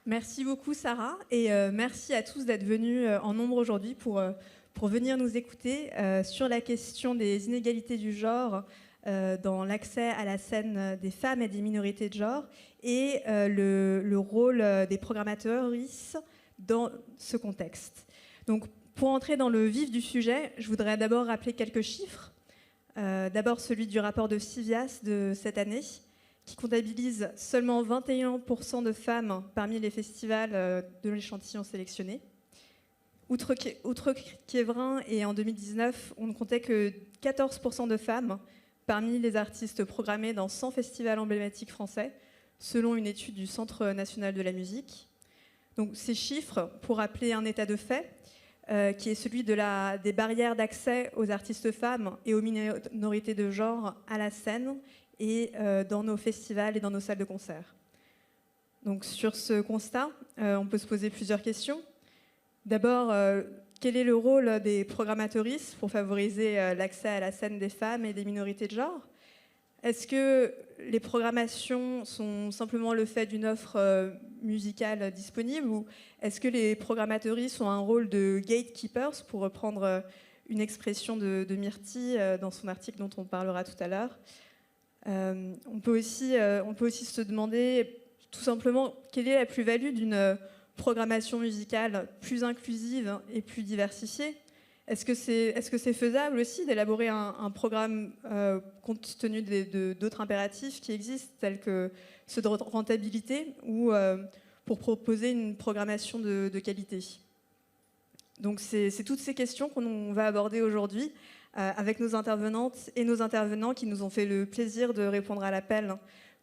Merci beaucoup Sarah et merci à tous d'être venus en nombre aujourd'hui pour venir nous écouter sur la question des inégalités du genre dans l'accès à la scène des femmes et des minorités de genre et le rôle des programmateurs dans ce contexte. Donc pour entrer dans le vif du sujet, je voudrais d'abord rappeler quelques chiffres. D'abord celui du rapport de Civias de cette année, qui comptabilise seulement 21% de femmes parmi les festivals de l'échantillon sélectionné. Outre Kievrin et en 2019, on ne comptait que 14% de femmes parmi les artistes programmés dans 100 festivals emblématiques français, selon une étude du Centre national de la musique. Donc ces chiffres, pour rappeler un état de fait, qui est celui des barrières d'accès aux artistes femmes et aux minorités de genre à la scène et dans nos festivals et dans nos salles de concert. Donc sur ce constat, on peut se poser plusieurs questions. D'abord, quel est le rôle des programmatrices pour favoriser l'accès à la scène des femmes et des minorités de genre ? Est-ce que les programmations sont simplement le fait d'une offre musicale disponible ou est-ce que les programmatrices ont un rôle de gatekeepers, pour reprendre une expression de Myrtille dans son article dont on parlera tout à l'heure ? On peut aussi se demander tout simplement quelle est la plus-value d'une programmation musicale plus inclusive et plus diversifiée. Est-ce que c'est faisable aussi d'élaborer un programme compte tenu d'autres impératifs qui existent, tels que ceux de rentabilité ou pour proposer une programmation de qualité ? Donc c'est toutes ces questions qu'on va aborder aujourd'hui avec nos intervenantes et nos intervenants qui nous ont fait le plaisir de répondre à l'appel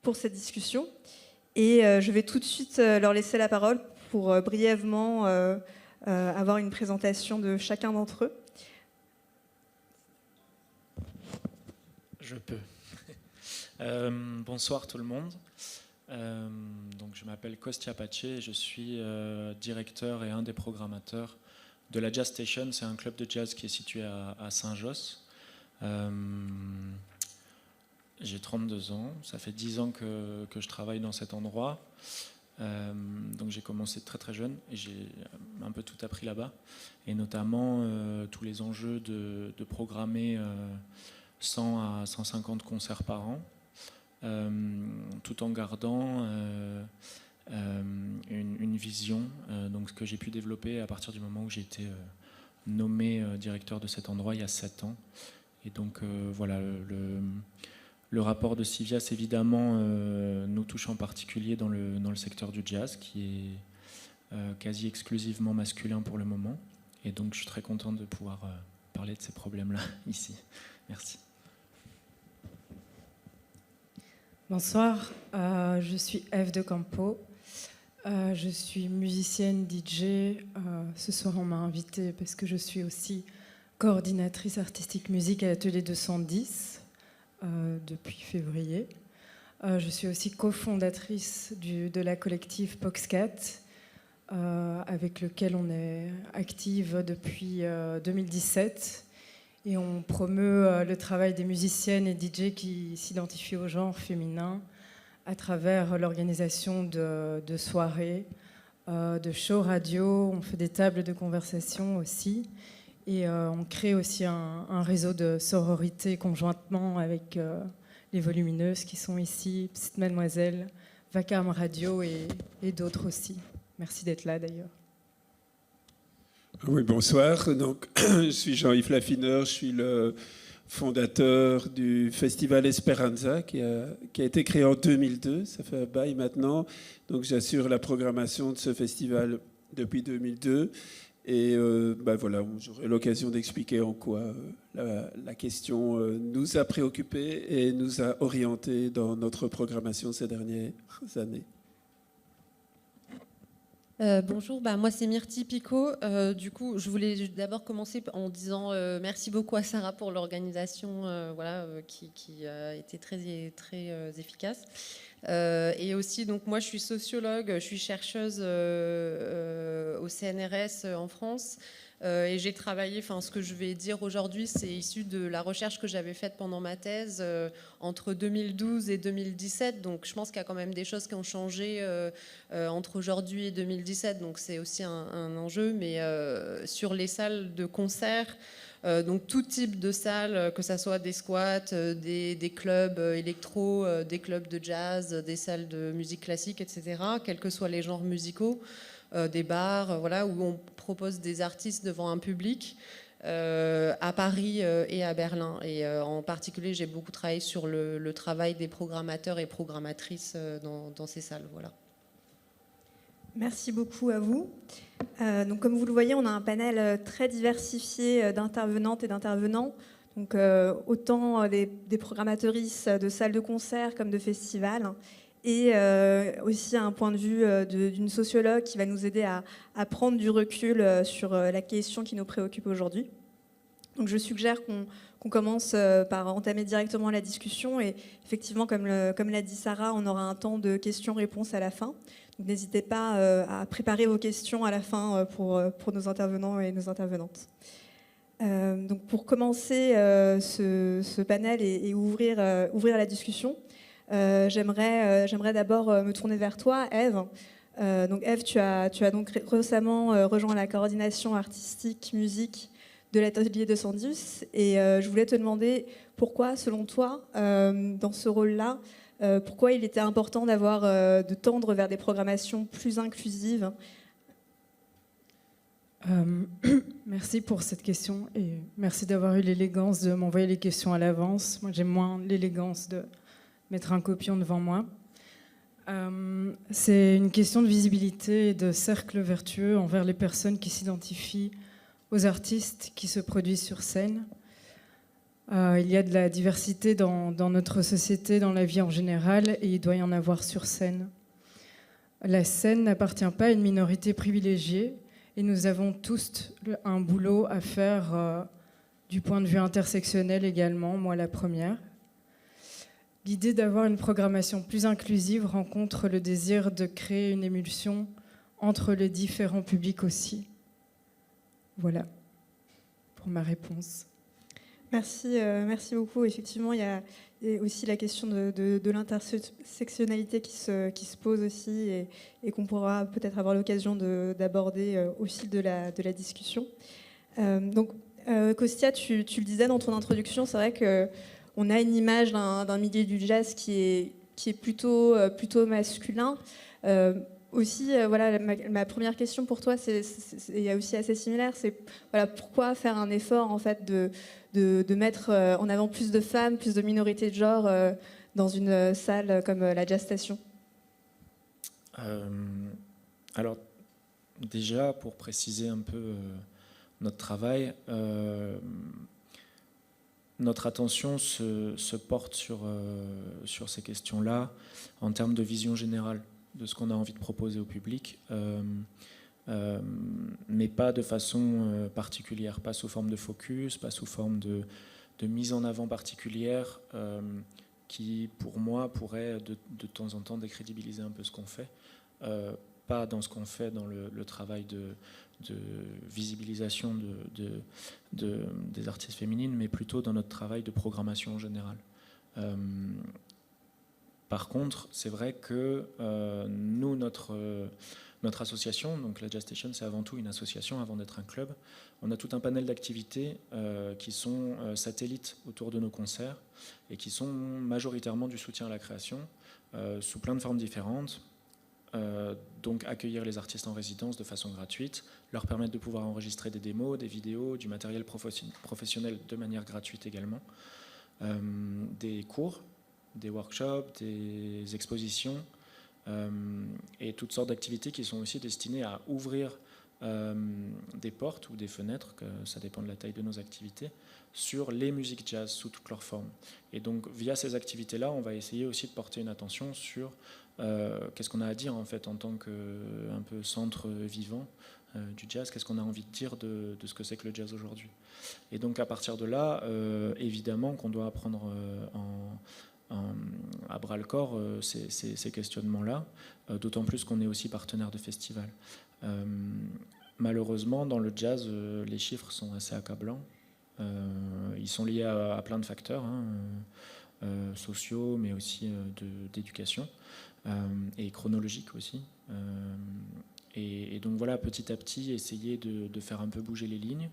pour cette discussion. Et je vais tout de suite leur laisser la parole pour brièvement avoir une présentation de chacun d'entre eux. Je peux. Bonsoir tout le monde. Donc je m'appelle Kostia Pace et je suis directeur et un des programmateurs de la Jazz Station. C'est un club de jazz qui est situé à Saint-Josse. J'ai 32 ans, ça fait 10 ans que je travaille dans cet endroit. Donc j'ai commencé très très jeune et j'ai un peu tout appris là-bas. Et notamment tous les enjeux de programmer 100 à 150 concerts par an, tout en gardant une vision donc, que j'ai pu développer à partir du moment où j'ai été nommé directeur de cet endroit il y a 7 ans. Et donc voilà, le rapport de Civias évidemment nous touche en particulier dans le secteur du jazz qui est quasi exclusivement masculin pour le moment. Et donc je suis très content de pouvoir parler de ces problèmes-là ici. Merci. Bonsoir, je suis Eve de Campo. Je suis musicienne, DJ. Ce soir, on m'a invitée parce que je suis aussi coordinatrice artistique musique à l'Atelier 210 depuis février. Je suis aussi cofondatrice de la collective Poxcat, avec lequel on est active depuis 2017. Et on promeut le travail des musiciennes et DJ qui s'identifient au genre féminin à travers l'organisation de soirées, de shows radio. On fait des tables de conversation aussi. Et on crée aussi un réseau de sororité conjointement avec les volumineuses qui sont ici, Petite Mademoiselle, Vacarme Radio et d'autres aussi. Merci d'être là d'ailleurs. Oui, bonsoir. Donc, je suis Jean-Yves Laffineur, je suis le fondateur du festival Esperanza qui a été créé en 2002, ça fait un bail maintenant. Donc j'assure la programmation de ce festival depuis 2002 et voilà, j'aurai l'occasion d'expliquer en quoi la question nous a préoccupés et nous a orientés dans notre programmation ces dernières années. Bonjour, moi c'est Myrtille Picot. Du coup, je voulais d'abord commencer en disant merci beaucoup à Sarah pour l'organisation qui a été très efficace. Et aussi, donc, moi je suis sociologue, je suis chercheuse au CNRS en France. Et j'ai travaillé, ce que je vais dire aujourd'hui, c'est issu de la recherche que j'avais faite pendant ma thèse entre 2012 et 2017. Donc je pense qu'il y a quand même des choses qui ont changé entre aujourd'hui et 2017. Donc c'est aussi un enjeu. Mais sur les salles de concert, donc tout type de salles, que ce soit des squats, des clubs électro, des clubs de jazz, des salles de musique classique, etc., quels que soient les genres musicaux, des bars, voilà, où on propose des artistes devant un public, à Paris et à Berlin. Et en particulier, j'ai beaucoup travaillé sur le travail des programmateurs et programmatrices dans ces salles. Voilà. Merci beaucoup à vous. Donc, comme vous le voyez, on a un panel très diversifié d'intervenantes et d'intervenants. Donc, autant des programmatrices de salles de concert comme de festivals, et aussi un point de vue d'une sociologue qui va nous aider à prendre du recul sur la question qui nous préoccupe aujourd'hui. Donc, je suggère qu'on commence par entamer directement la discussion. Et effectivement, comme l'a dit Sarah, on aura un temps de questions-réponses à la fin. Donc, n'hésitez pas à préparer vos questions à la fin pour nos intervenants et nos intervenantes. Donc, pour commencer ce panel et ouvrir la discussion, j'aimerais d'abord me tourner vers toi, Ève. Donc, Ève, tu as donc récemment rejoint la coordination artistique musique de l'atelier de Sandus, et je voulais te demander pourquoi, selon toi, dans ce rôle-là, pourquoi il était important de tendre vers des programmations plus inclusives. Merci pour cette question et merci d'avoir eu l'élégance de m'envoyer les questions à l'avance. Moi, j'ai moins l'élégance de mettre un copion devant moi. C'est une question de visibilité et de cercle vertueux envers les personnes qui s'identifient aux artistes qui se produisent sur scène. Il y a de la diversité dans notre société, dans la vie en général, et il doit y en avoir sur scène. La scène n'appartient pas à une minorité privilégiée, et nous avons tous un boulot à faire du point de vue intersectionnel également, moi la première. L'idée d'avoir une programmation plus inclusive rencontre le désir de créer une émulsion entre les différents publics aussi. Voilà pour ma réponse. Merci beaucoup. Effectivement, il y a aussi la question de l'intersectionnalité qui se pose aussi et qu'on pourra peut-être avoir l'occasion d'aborder au fil de la discussion. Donc, Kostia, tu le disais dans ton introduction, c'est vrai qu'on a une image d'un milieu du jazz qui est plutôt masculin. Aussi, voilà, ma première question pour toi, c'est aussi assez similaire. C'est voilà, pourquoi faire un effort en fait de mettre en avant plus de femmes, plus de minorités de genre dans une salle comme la Jazz Station. Alors, déjà, pour préciser un peu notre travail, notre attention se porte sur ces questions-là en termes de vision générale de ce qu'on a envie de proposer au public, mais pas de façon particulière, pas sous forme de focus, pas sous forme de mise en avant particulière qui, pour moi, pourrait de temps en temps décrédibiliser un peu ce qu'on fait. Pas dans ce qu'on fait dans le travail de visibilisation des artistes féminines, mais plutôt dans notre travail de programmation en général. Par contre, c'est vrai que nous, notre association, donc la Jazz Station, c'est avant tout une association avant d'être un club. On a tout un panel d'activités qui sont satellites autour de nos concerts et qui sont majoritairement du soutien à la création sous plein de formes différentes. Donc accueillir les artistes en résidence de façon gratuite, leur permettre de pouvoir enregistrer des démos, des vidéos, du matériel professionnel de manière gratuite également, des cours, des workshops, des expositions et toutes sortes d'activités qui sont aussi destinées à ouvrir des portes ou des fenêtres, ça dépend de la taille de nos activités, sur les musiques jazz sous toutes leurs formes. Et donc via ces activités-là, on va essayer aussi de porter une attention sur qu'est-ce qu'on a à dire en fait en tant qu'un peu centre vivant du jazz, qu'est-ce qu'on a envie de dire de ce que c'est que le jazz aujourd'hui. Et donc à partir de là, évidemment qu'on doit apprendre à bras le corps ces questionnements-là, d'autant plus qu'on est aussi partenaire de festivals. malheureusement, dans le jazz, les chiffres sont assez accablants. Ils sont liés à plein de facteurs, hein, sociaux, mais aussi d'éducation, et chronologiques aussi. Et donc voilà, petit à petit, essayer de faire un peu bouger les lignes,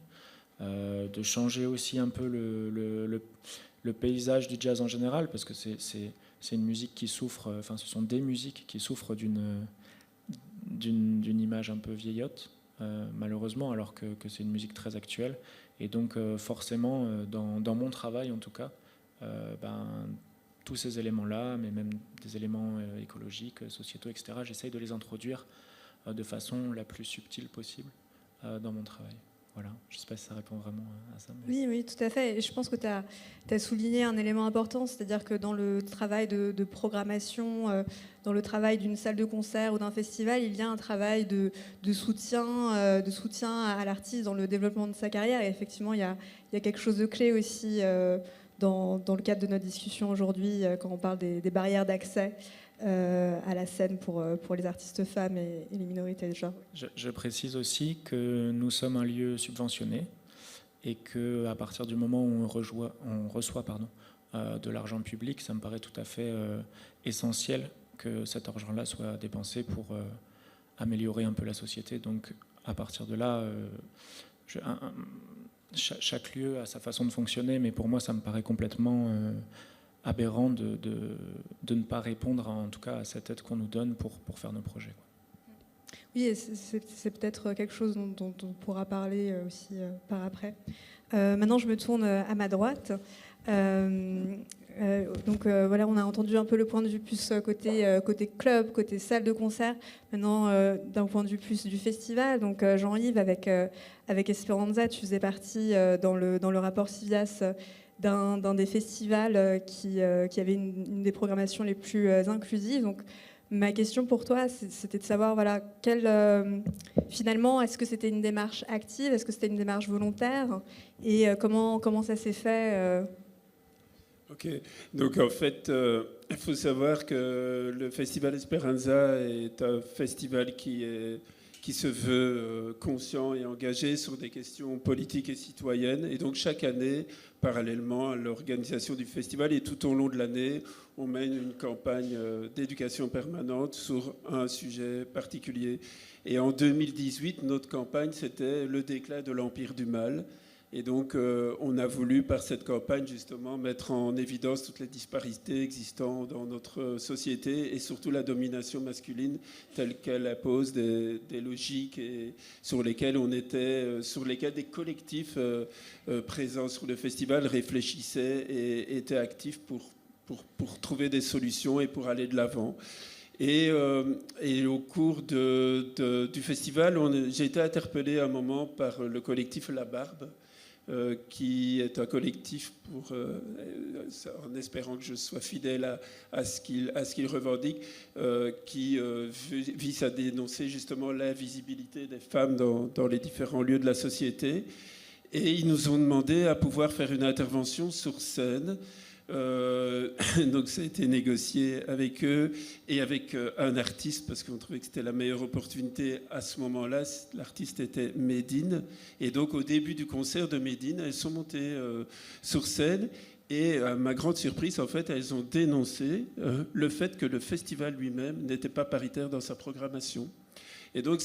de changer aussi un peu le paysage du jazz en général, parce que c'est une musique qui souffre, enfin ce sont des musiques qui souffrent d'une image un peu vieillotte, malheureusement, alors que c'est une musique très actuelle. Et donc forcément, dans mon travail en tout cas, tous ces éléments-là, mais même des éléments écologiques, sociétaux, etc., j'essaye de les introduire de façon la plus subtile possible dans mon travail. Voilà, je ne sais pas si ça répond vraiment à ça. Mais... Oui, tout à fait. Et je pense que tu as souligné un élément important, c'est-à-dire que dans le travail de programmation, dans le travail d'une salle de concert ou d'un festival, il y a un travail de soutien à l'artiste dans le développement de sa carrière. Et effectivement, il y a quelque chose de clé aussi dans le cadre de notre discussion aujourd'hui, quand on parle des barrières d'accès à la scène pour les artistes femmes et les minorités de genre. Je précise aussi que nous sommes un lieu subventionné et qu'à partir du moment où on reçoit de l'argent public, ça me paraît tout à fait essentiel que cet argent-là soit dépensé pour améliorer un peu la société. Donc à partir de là, chaque lieu a sa façon de fonctionner, mais pour moi ça me paraît complètement aberrant de ne pas répondre, en tout cas, à cette aide qu'on nous donne pour faire nos projets. Oui, c'est peut-être quelque chose dont on pourra parler aussi par après. Maintenant, je me tourne à ma droite. Donc voilà, on a entendu un peu le point de vue plus côté club, côté salle de concert. Maintenant, d'un point de vue plus du festival. Donc Jean-Yves, avec Esperanza, tu faisais partie dans le rapport Civias d'un des festivals qui avait une des programmations les plus inclusives. Donc, ma question pour toi, c'était de savoir, voilà, finalement, est-ce que c'était une démarche active, est-ce que c'était une démarche volontaire, et comment ça s'est fait Ok, donc en fait, il faut savoir que le Festival Esperanza est un festival qui se veut conscient et engagé sur des questions politiques et citoyennes. Et donc chaque année, parallèlement à l'organisation du festival et tout au long de l'année, on mène une campagne d'éducation permanente sur un sujet particulier. Et en 2018, notre campagne, c'était le déclin de l'Empire du Mal. Et donc, on a voulu, par cette campagne, justement, mettre en évidence toutes les disparités existantes dans notre société et surtout la domination masculine telle qu'elle impose des logiques et sur lesquelles des collectifs présents sur le festival réfléchissaient et étaient actifs pour trouver des solutions et pour aller de l'avant. Et au cours du festival, j'ai été interpellé à un moment par le collectif La Barbe, qui est un collectif en espérant que je sois fidèle à ce qu'il revendique, qui vise à dénoncer justement l'invisibilité des femmes dans les différents lieux de la société. Et ils nous ont demandé à pouvoir faire une intervention sur scène. Donc ça a été négocié avec eux et avec un artiste parce qu'on trouvait que c'était la meilleure opportunité à ce moment-là. L'artiste était Médine et donc au début du concert de Médine, elles sont montées sur scène et à ma grande surprise, en fait, elles ont dénoncé le fait que le festival lui-même n'était pas paritaire dans sa programmation. Et donc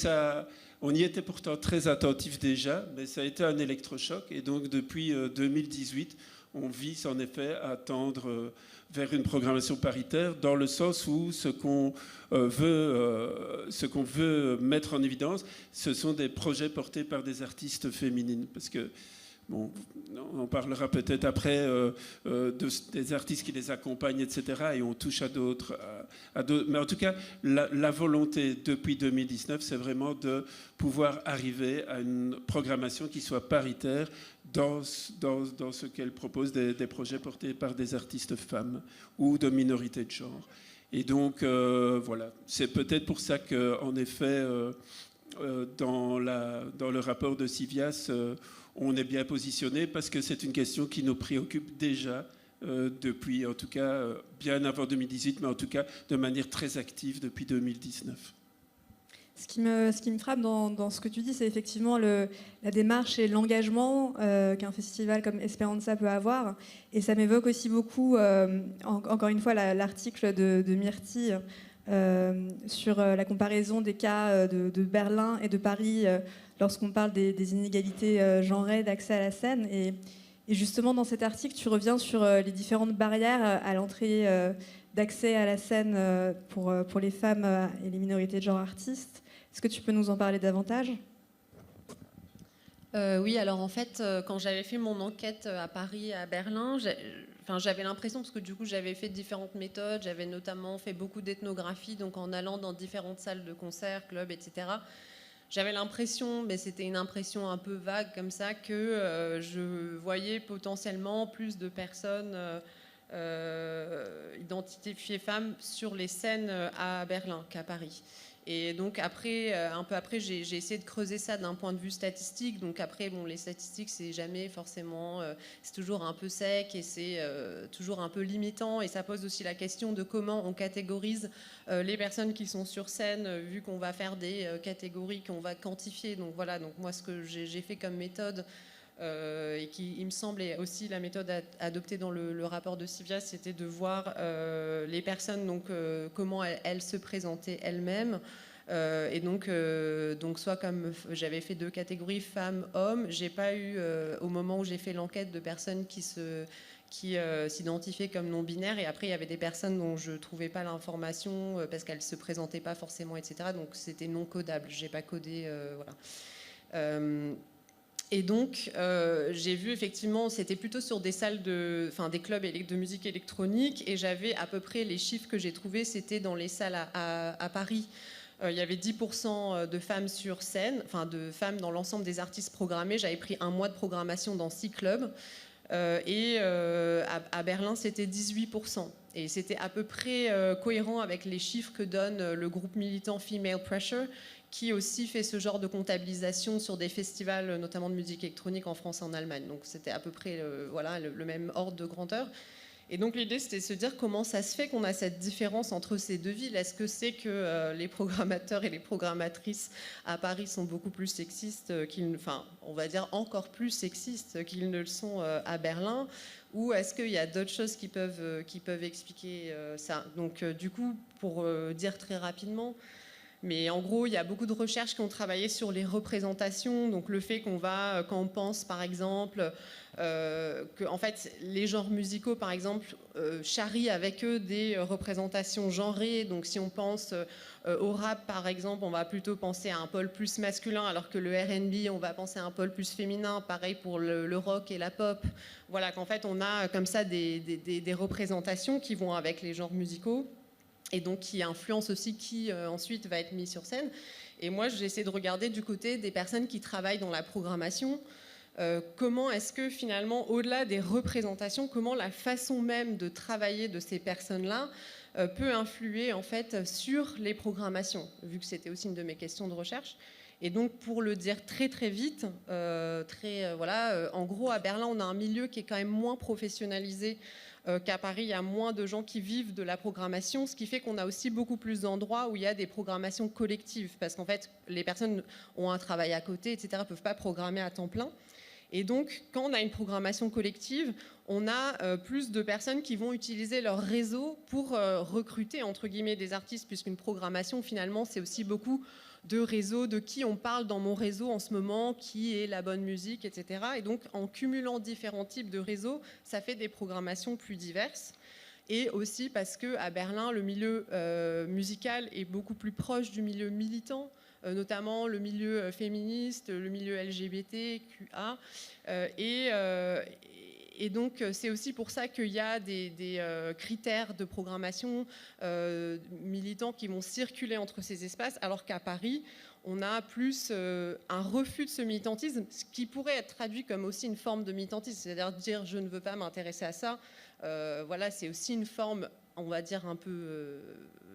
on y était pourtant très attentif déjà, mais ça a été un électrochoc et donc depuis 2018, on vise en effet à tendre vers une programmation paritaire dans le sens où ce qu'on veut mettre en évidence, ce sont des projets portés par des artistes féminines. Parce que, bon, on parlera peut-être après des artistes qui les accompagnent, etc. Et on touche à d'autres. Mais en tout cas, la volonté depuis 2019, c'est vraiment de pouvoir arriver à une programmation qui soit paritaire dans ce qu'elle propose, des projets portés par des artistes femmes ou de minorités de genre. Et donc, voilà, c'est peut-être pour ça qu'en effet, dans le rapport de Civias, on est bien positionné parce que c'est une question qui nous préoccupe déjà depuis, en tout cas, bien avant 2018, mais en tout cas de manière très active depuis 2019. Ce qui me frappe dans ce que tu dis, c'est effectivement la démarche et l'engagement qu'un festival comme Esperanza peut avoir. Et ça m'évoque aussi beaucoup, encore une fois, l'article de Myrtille sur la comparaison des cas de Berlin et de Paris lorsqu'on parle des inégalités genrées d'accès à la scène. Et justement, dans cet article, tu reviens sur les différentes barrières à l'entrée d'accès à la scène pour les femmes et les minorités de genre artistes. Est-ce que tu peux nous en parler davantage ? Oui, alors en fait, quand j'avais fait mon enquête à Paris et à Berlin, j'avais l'impression, parce que du coup j'avais fait différentes méthodes, j'avais notamment fait beaucoup d'ethnographie, donc en allant dans différentes salles de concert, clubs, etc. J'avais l'impression, mais c'était une impression un peu vague comme ça, que je voyais potentiellement plus de personnes identifiées femmes sur les scènes à Berlin qu'à Paris. Et donc après, un peu après, j'ai essayé de creuser ça d'un point de vue statistique. Donc après, bon, les statistiques, c'est jamais forcément, c'est toujours un peu sec et c'est toujours un peu limitant. Et ça pose aussi la question de comment on catégorise les personnes qui sont sur scène, vu qu'on va faire des catégories qu'on va quantifier. Donc voilà, donc moi ce que j'ai fait comme méthode, et qui, il me semble, est aussi la méthode adoptée dans le rapport de Sylvia, c'était de voir les personnes, donc comment elles se présentaient elles-mêmes. Et donc soit comme j'avais fait 2 catégories, femmes, hommes, j'ai pas eu, au moment où j'ai fait l'enquête, de personnes qui s'identifiaient comme non-binaires. Et après, il y avait des personnes dont je trouvais pas l'information parce qu'elles se présentaient pas forcément, etc. Donc c'était non codable. J'ai pas codé, voilà. Et donc, j'ai vu effectivement, c'était plutôt sur des salles des clubs de musique électronique, et j'avais à peu près les chiffres que j'ai trouvés, c'était dans les salles à Paris. Il y avait 10% de femmes sur scène, enfin de femmes dans l'ensemble des artistes programmés. J'avais pris un mois de programmation dans 6 clubs. À Berlin, c'était 18%. Et c'était à peu près cohérent avec les chiffres que donne le groupe militant Female Pressure, qui aussi fait ce genre de comptabilisation sur des festivals, notamment de musique électronique en France et en Allemagne. Donc c'était à peu près le même ordre de grandeur. Et donc l'idée, c'était de se dire comment ça se fait qu'on a cette différence entre ces deux villes. Est-ce que c'est que les programmateurs et les programmatrices à Paris sont beaucoup plus sexistes on va dire encore plus sexistes qu'ils ne le sont à Berlin, ou est-ce qu'il y a d'autres choses qui peuvent expliquer ça? Donc du coup, pour dire très rapidement, mais en gros, il y a beaucoup de recherches qui ont travaillé sur les représentations. Donc le fait quand on pense par exemple que en fait, les genres musicaux, par exemple, charrient avec eux des représentations genrées. Donc si on pense au rap, par exemple, on va plutôt penser à un pôle plus masculin, alors que le R&B, on va penser à un pôle plus féminin. Pareil pour le rock et la pop. Voilà, qu'en fait, on a comme ça des représentations qui vont avec les genres musicaux, et donc qui influence aussi qui ensuite va être mis sur scène. Et moi, j'essaie de regarder du côté des personnes qui travaillent dans la programmation, comment est-ce que finalement, au-delà des représentations, comment la façon même de travailler de ces personnes-là peut influer en fait sur les programmations, vu que c'était aussi une de mes questions de recherche. Et donc, pour le dire très très vite, en gros, à Berlin, on a un milieu qui est quand même moins professionnalisé qu'à Paris. Il y a moins de gens qui vivent de la programmation, ce qui fait qu'on a aussi beaucoup plus d'endroits où il y a des programmations collectives, parce qu'en fait, les personnes ont un travail à côté, etc., ne peuvent pas programmer à temps plein. Et donc, quand on a une programmation collective, on a plus de personnes qui vont utiliser leur réseau pour recruter, entre guillemets, des artistes, puisqu'une programmation, finalement, c'est aussi beaucoup de réseaux, de qui on parle dans mon réseau en ce moment, qui est la bonne musique, etc. Et donc, en cumulant différents types de réseaux, ça fait des programmations plus diverses. Et aussi parce qu'à Berlin, le milieu musical est beaucoup plus proche du milieu militant, notamment le milieu féministe, le milieu LGBTQA. Et donc, c'est aussi pour ça qu'il y a des critères de programmation militants qui vont circuler entre ces espaces, alors qu'à Paris, on a plus un refus de ce militantisme, ce qui pourrait être traduit comme aussi une forme de militantisme, c'est-à-dire dire « je ne veux pas m'intéresser à ça ». Voilà, c'est aussi une forme, on va dire, un peu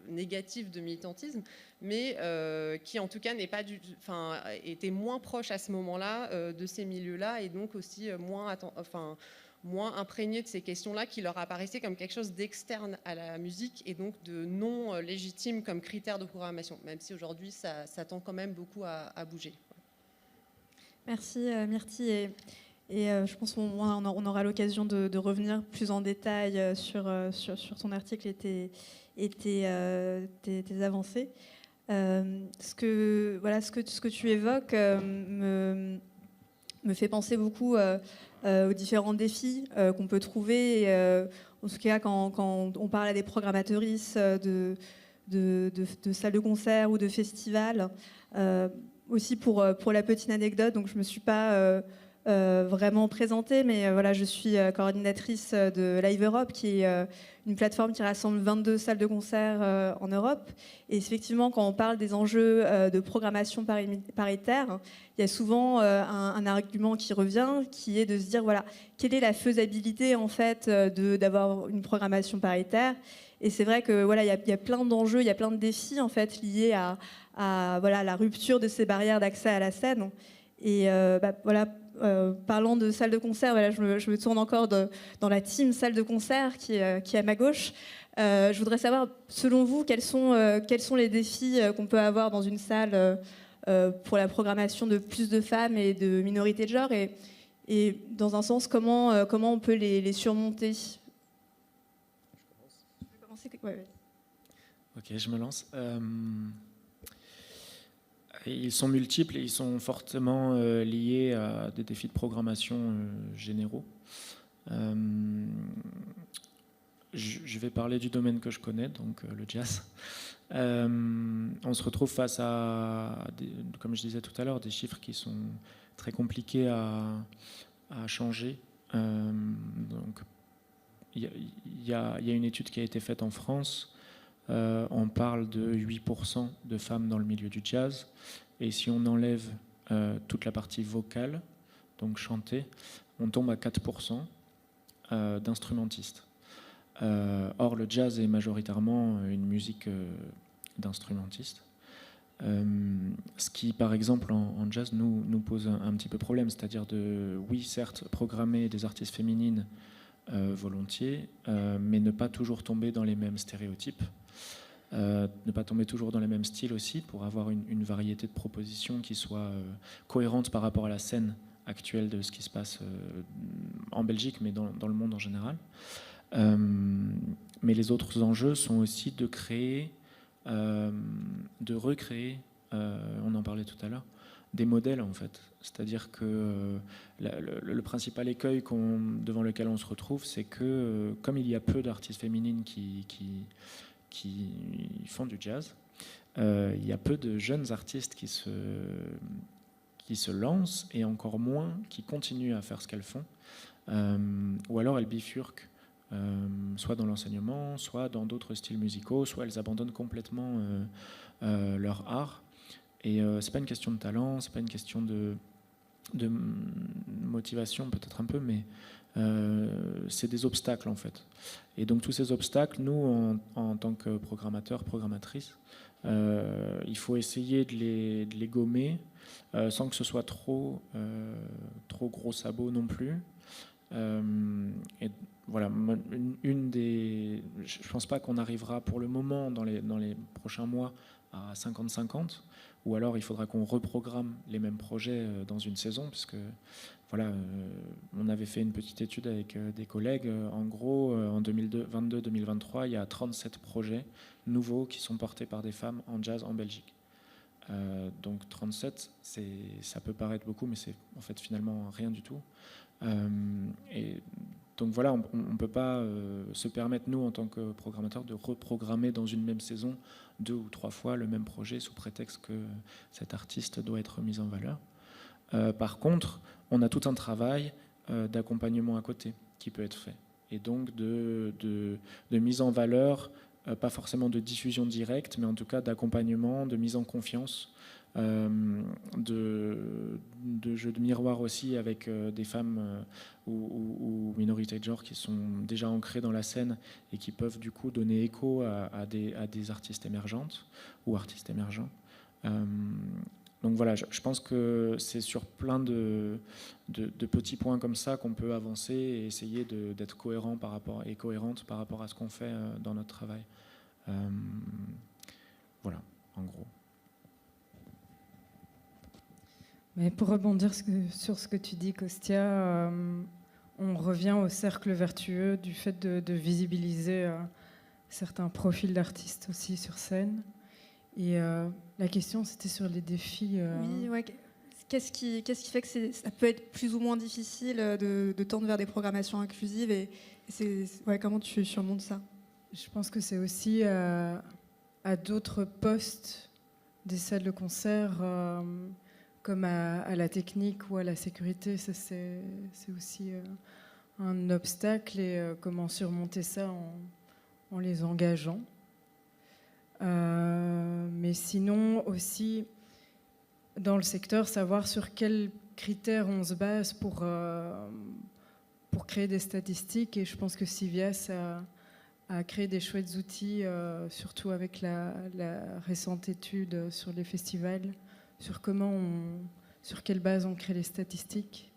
négative de militantisme, mais qui en tout cas était moins proche à ce moment-là de ces milieux-là, et donc aussi moins imprégnés de ces questions-là, qui leur apparaissaient comme quelque chose d'externe à la musique et donc de non légitime comme critère de programmation, même si aujourd'hui ça tend quand même beaucoup à bouger. Merci Myrtille. Et je pense qu'on aura l'occasion de revenir plus en détail sur ton article et tes avancées. Ce que tu évoques me fait penser beaucoup aux différents défis qu'on peut trouver. En tout cas, quand on parle à des programmatrices de salles de concert ou de festivals. Aussi pour la petite anecdote, donc je ne me suis pas vraiment présentée, mais voilà, je suis coordinatrice de Live Europe, qui est une plateforme qui rassemble 22 salles de concert en Europe. Et effectivement, quand on parle des enjeux de programmation paritaire, il y a souvent un argument qui revient, qui est de se dire, voilà, quelle est la faisabilité en fait d'avoir une programmation paritaire. Et c'est vrai que voilà, il y a plein d'enjeux, il y a plein de défis en fait liés à voilà, la rupture de ces barrières d'accès à la scène. Et voilà, parlant de salle de concert, voilà, je me tourne encore dans la team salle de concert qui est à ma gauche. Je voudrais savoir, selon vous, quels sont les défis qu'on peut avoir dans une salle pour la programmation de plus de femmes et de minorités de genre, et dans un sens, comment on peut les surmonter? Ouais. Ok, je me lance. Ils sont multiples et ils sont fortement liés à des défis de programmation généraux. Je vais parler du domaine que je connais, donc le jazz. On se retrouve face à, comme je disais tout à l'heure, des chiffres qui sont très compliqués à changer. Donc, il y a une étude qui a été faite en France. On parle de 8% de femmes dans le milieu du jazz. Et si on enlève toute la partie vocale, donc chantée, on tombe à 4% d'instrumentistes. Or, le jazz est majoritairement une musique d'instrumentistes. Ce qui, par exemple, en jazz, nous pose un petit peu problème. C'est-à-dire oui, certes, programmer des artistes féminines volontiers, mais ne pas toujours tomber dans les mêmes stéréotypes. Ne pas tomber toujours dans les mêmes styles aussi, pour avoir une variété de propositions qui soit cohérente par rapport à la scène actuelle de ce qui se passe en Belgique, mais dans le monde en général. Mais les autres enjeux sont aussi de créer, de recréer, on en parlait tout à l'heure, des modèles en fait. C'est-à-dire que le principal écueil devant lequel on se retrouve, c'est que comme il y a peu d'artistes féminines qui font du jazz, il y a peu de jeunes artistes qui se lancent, et encore moins qui continuent à faire ce qu'elles font, ou alors elles bifurquent, soit dans l'enseignement, soit dans d'autres styles musicaux, soit elles abandonnent complètement leur art. Et c'est pas une question de talent, c'est pas une question de motivation, peut-être un peu, mais c'est des obstacles en fait. Et donc tous ces obstacles, nous en tant que programmateurs, programmatrices, il faut essayer de les gommer sans que ce soit trop gros sabots non plus. Et voilà, je pense pas qu'on arrivera pour le moment dans les prochains mois à 50-50, ou alors il faudra qu'on reprogramme les mêmes projets dans une saison, puisque voilà, on avait fait une petite étude avec des collègues. En gros, en 2022-2023, il y a 37 projets nouveaux qui sont portés par des femmes en jazz en Belgique. Donc 37, ça peut paraître beaucoup, mais c'est en fait finalement rien du tout. Et donc voilà, on ne peut pas se permettre, nous, en tant que programmateurs, de reprogrammer dans une même saison 2 ou 3 fois le même projet sous prétexte que cet artiste doit être mis en valeur. Par contre, on a tout un travail d'accompagnement à côté qui peut être fait. Et donc de mise en valeur, pas forcément de diffusion directe, mais en tout cas d'accompagnement, de mise en confiance, de jeux de miroir aussi avec des femmes ou minorités de genre qui sont déjà ancrées dans la scène et qui peuvent du coup donner écho à des artistes émergentes ou artistes émergents. Donc voilà, je pense que c'est sur plein de petits points comme ça qu'on peut avancer et essayer d'être cohérente par rapport à ce qu'on fait dans notre travail. Voilà, en gros. Mais pour rebondir sur ce que tu dis, Kostia, on revient au cercle vertueux du fait de visibiliser certains profils d'artistes aussi sur scène. Et la question, c'était sur les défis. Oui, ouais. Qu'est-ce qui fait que ça peut être plus ou moins difficile de tendre vers des programmations inclusives comment tu surmontes ça? Je pense que c'est aussi à d'autres postes des salles de concert, comme à la technique ou à la sécurité. Ça, c'est aussi un obstacle, et comment surmonter ça en les engageant. Mais sinon aussi, dans le secteur, savoir sur quels critères on se base pour créer des statistiques. Et je pense que Civias a créé des chouettes outils, surtout avec la récente étude sur les festivals, sur sur quelle base on crée les statistiques.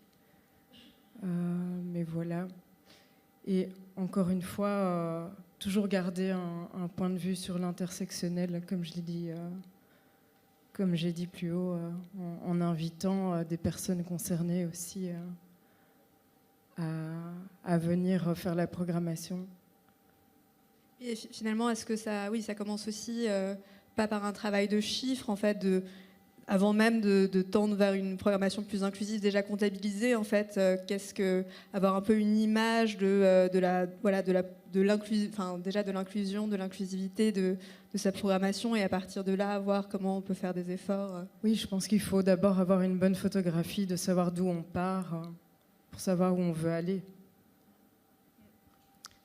Mais voilà. Et encore une fois, toujours garder un point de vue sur l'intersectionnel, comme je l'ai dit, comme j'ai dit plus haut, en invitant des personnes concernées aussi à venir faire la programmation. Et finalement, est-ce que ça commence aussi pas par un travail de chiffres, en fait, avant même de tendre vers une programmation plus inclusive, déjà comptabilisée, en fait, avoir un peu une image de l'inclusion, de l'inclusivité de sa programmation, et à partir de là, voir comment on peut faire des efforts. Oui, je pense qu'il faut d'abord avoir une bonne photographie, de savoir d'où on part, pour savoir où on veut aller.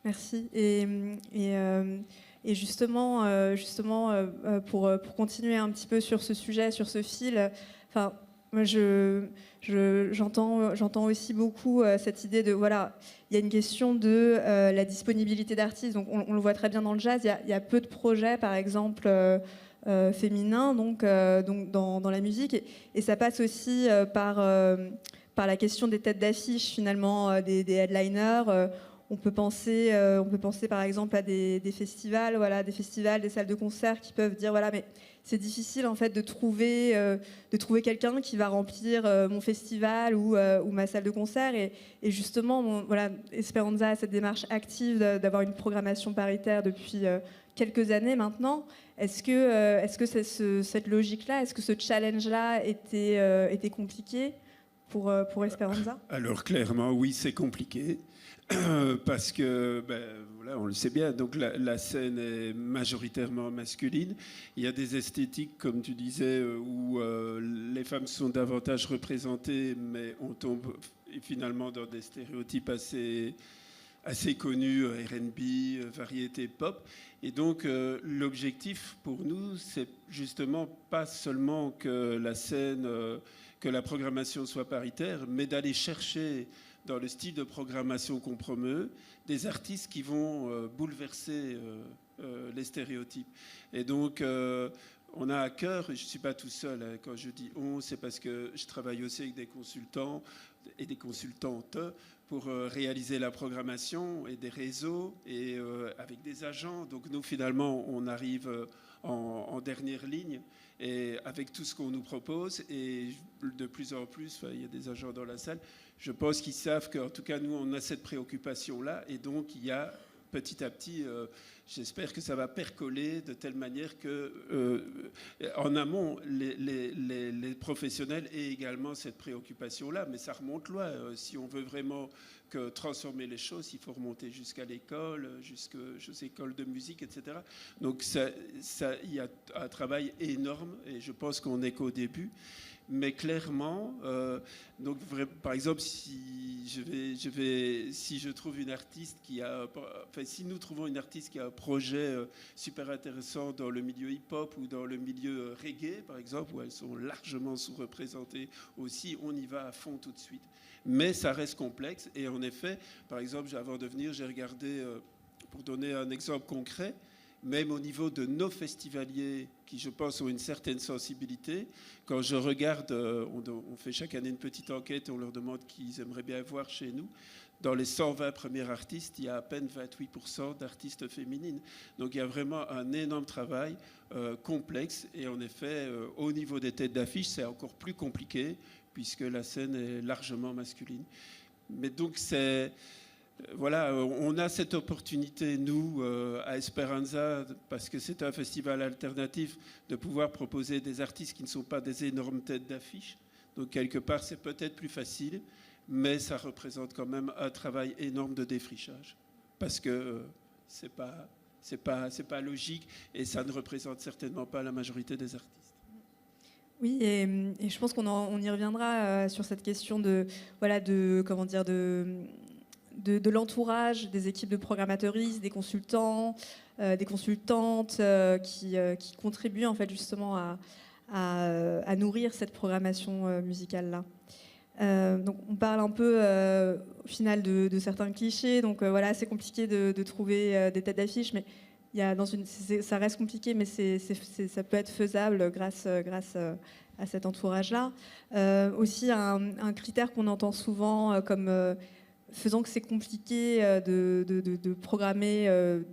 Merci. Et justement, pour continuer un petit peu sur ce sujet, sur ce fil, enfin, moi j'entends aussi beaucoup cette idée de, voilà, il y a une question de la disponibilité d'artistes. Donc on le voit très bien dans le jazz, il y a peu de projets, par exemple, féminins, donc dans la musique, et ça passe aussi par la question des têtes d'affiche, finalement, des headliners. On peut penser par exemple à des festivals, des salles de concert qui peuvent dire, voilà, mais c'est difficile en fait de trouver quelqu'un qui va remplir mon festival ou ma salle de concert, et justement, Esperanza a cette démarche active d'avoir une programmation paritaire depuis quelques années maintenant. Est-ce que cette logique-là, est-ce que ce challenge-là était compliqué pour Esperanza? Alors clairement, oui, c'est compliqué. Parce que, on le sait bien, donc la scène est majoritairement masculine. Il y a des esthétiques, comme tu disais, où les femmes sont davantage représentées, mais on tombe finalement dans des stéréotypes assez connus, R&B, variété pop. Et donc l'objectif pour nous, c'est justement pas seulement que la scène, que la programmation soit paritaire, mais d'aller chercher dans le style de programmation qu'on promeut, des artistes qui vont bouleverser les stéréotypes. Et donc, on a à cœur, et je ne suis pas tout seul, hein, quand je dis on, c'est parce que je travaille aussi avec des consultants et des consultantes pour réaliser la programmation, et des réseaux, et avec des agents. Donc nous, finalement, on arrive en dernière ligne, et avec tout ce qu'on nous propose, et de plus en plus, il y a des agents dans la salle, je pense qu'ils savent qu'en tout cas, nous, on a cette préoccupation-là, et donc il y a petit à petit, j'espère que ça va percoler de telle manière que, en amont, les professionnels aient également cette préoccupation-là, mais ça remonte loin. Si on veut vraiment transformer les choses, il faut remonter jusqu'à l'école, jusqu'aux écoles de musique, etc. Donc il y a un travail énorme, et je pense qu'on n'est qu'au début. Mais clairement, donc par exemple, si je trouve une artiste si nous trouvons une artiste qui a un projet super intéressant dans le milieu hip-hop ou dans le milieu reggae, par exemple, où elles sont largement sous-représentées aussi, on y va à fond tout de suite. Mais ça reste complexe, et en effet, par exemple, avant de venir, j'ai regardé, pour donner un exemple concret, même au niveau de nos festivaliers qui, je pense, ont une certaine sensibilité. Quand je regarde, on fait chaque année une petite enquête et on leur demande qui ils aimeraient bien voir chez nous. Dans les 120 premiers artistes, il y a à peine 28% d'artistes féminines. Donc il y a vraiment un énorme travail complexe. Et en effet, au niveau des têtes d'affiche, c'est encore plus compliqué puisque la scène est largement masculine. Mais donc voilà, on a cette opportunité, nous, à Esperanza, parce que c'est un festival alternatif, de pouvoir proposer des artistes qui ne sont pas des énormes têtes d'affiche. Donc quelque part, c'est peut-être plus facile, mais ça représente quand même un travail énorme de défrichage, parce que c'est pas logique et ça ne représente certainement pas la majorité des artistes. Oui, et je pense qu'on y reviendra sur cette question de l'entourage, des équipes de programmateuristes, des consultants, des consultantes qui contribuent en fait justement à nourrir cette programmation musicale-là. Donc on parle un peu au final de certains clichés, donc voilà, c'est compliqué de trouver des têtes d'affiche, mais ça reste compliqué, mais ça peut être faisable grâce à cet entourage-là. Aussi un critère qu'on entend souvent comme faisant que c'est compliqué de programmer,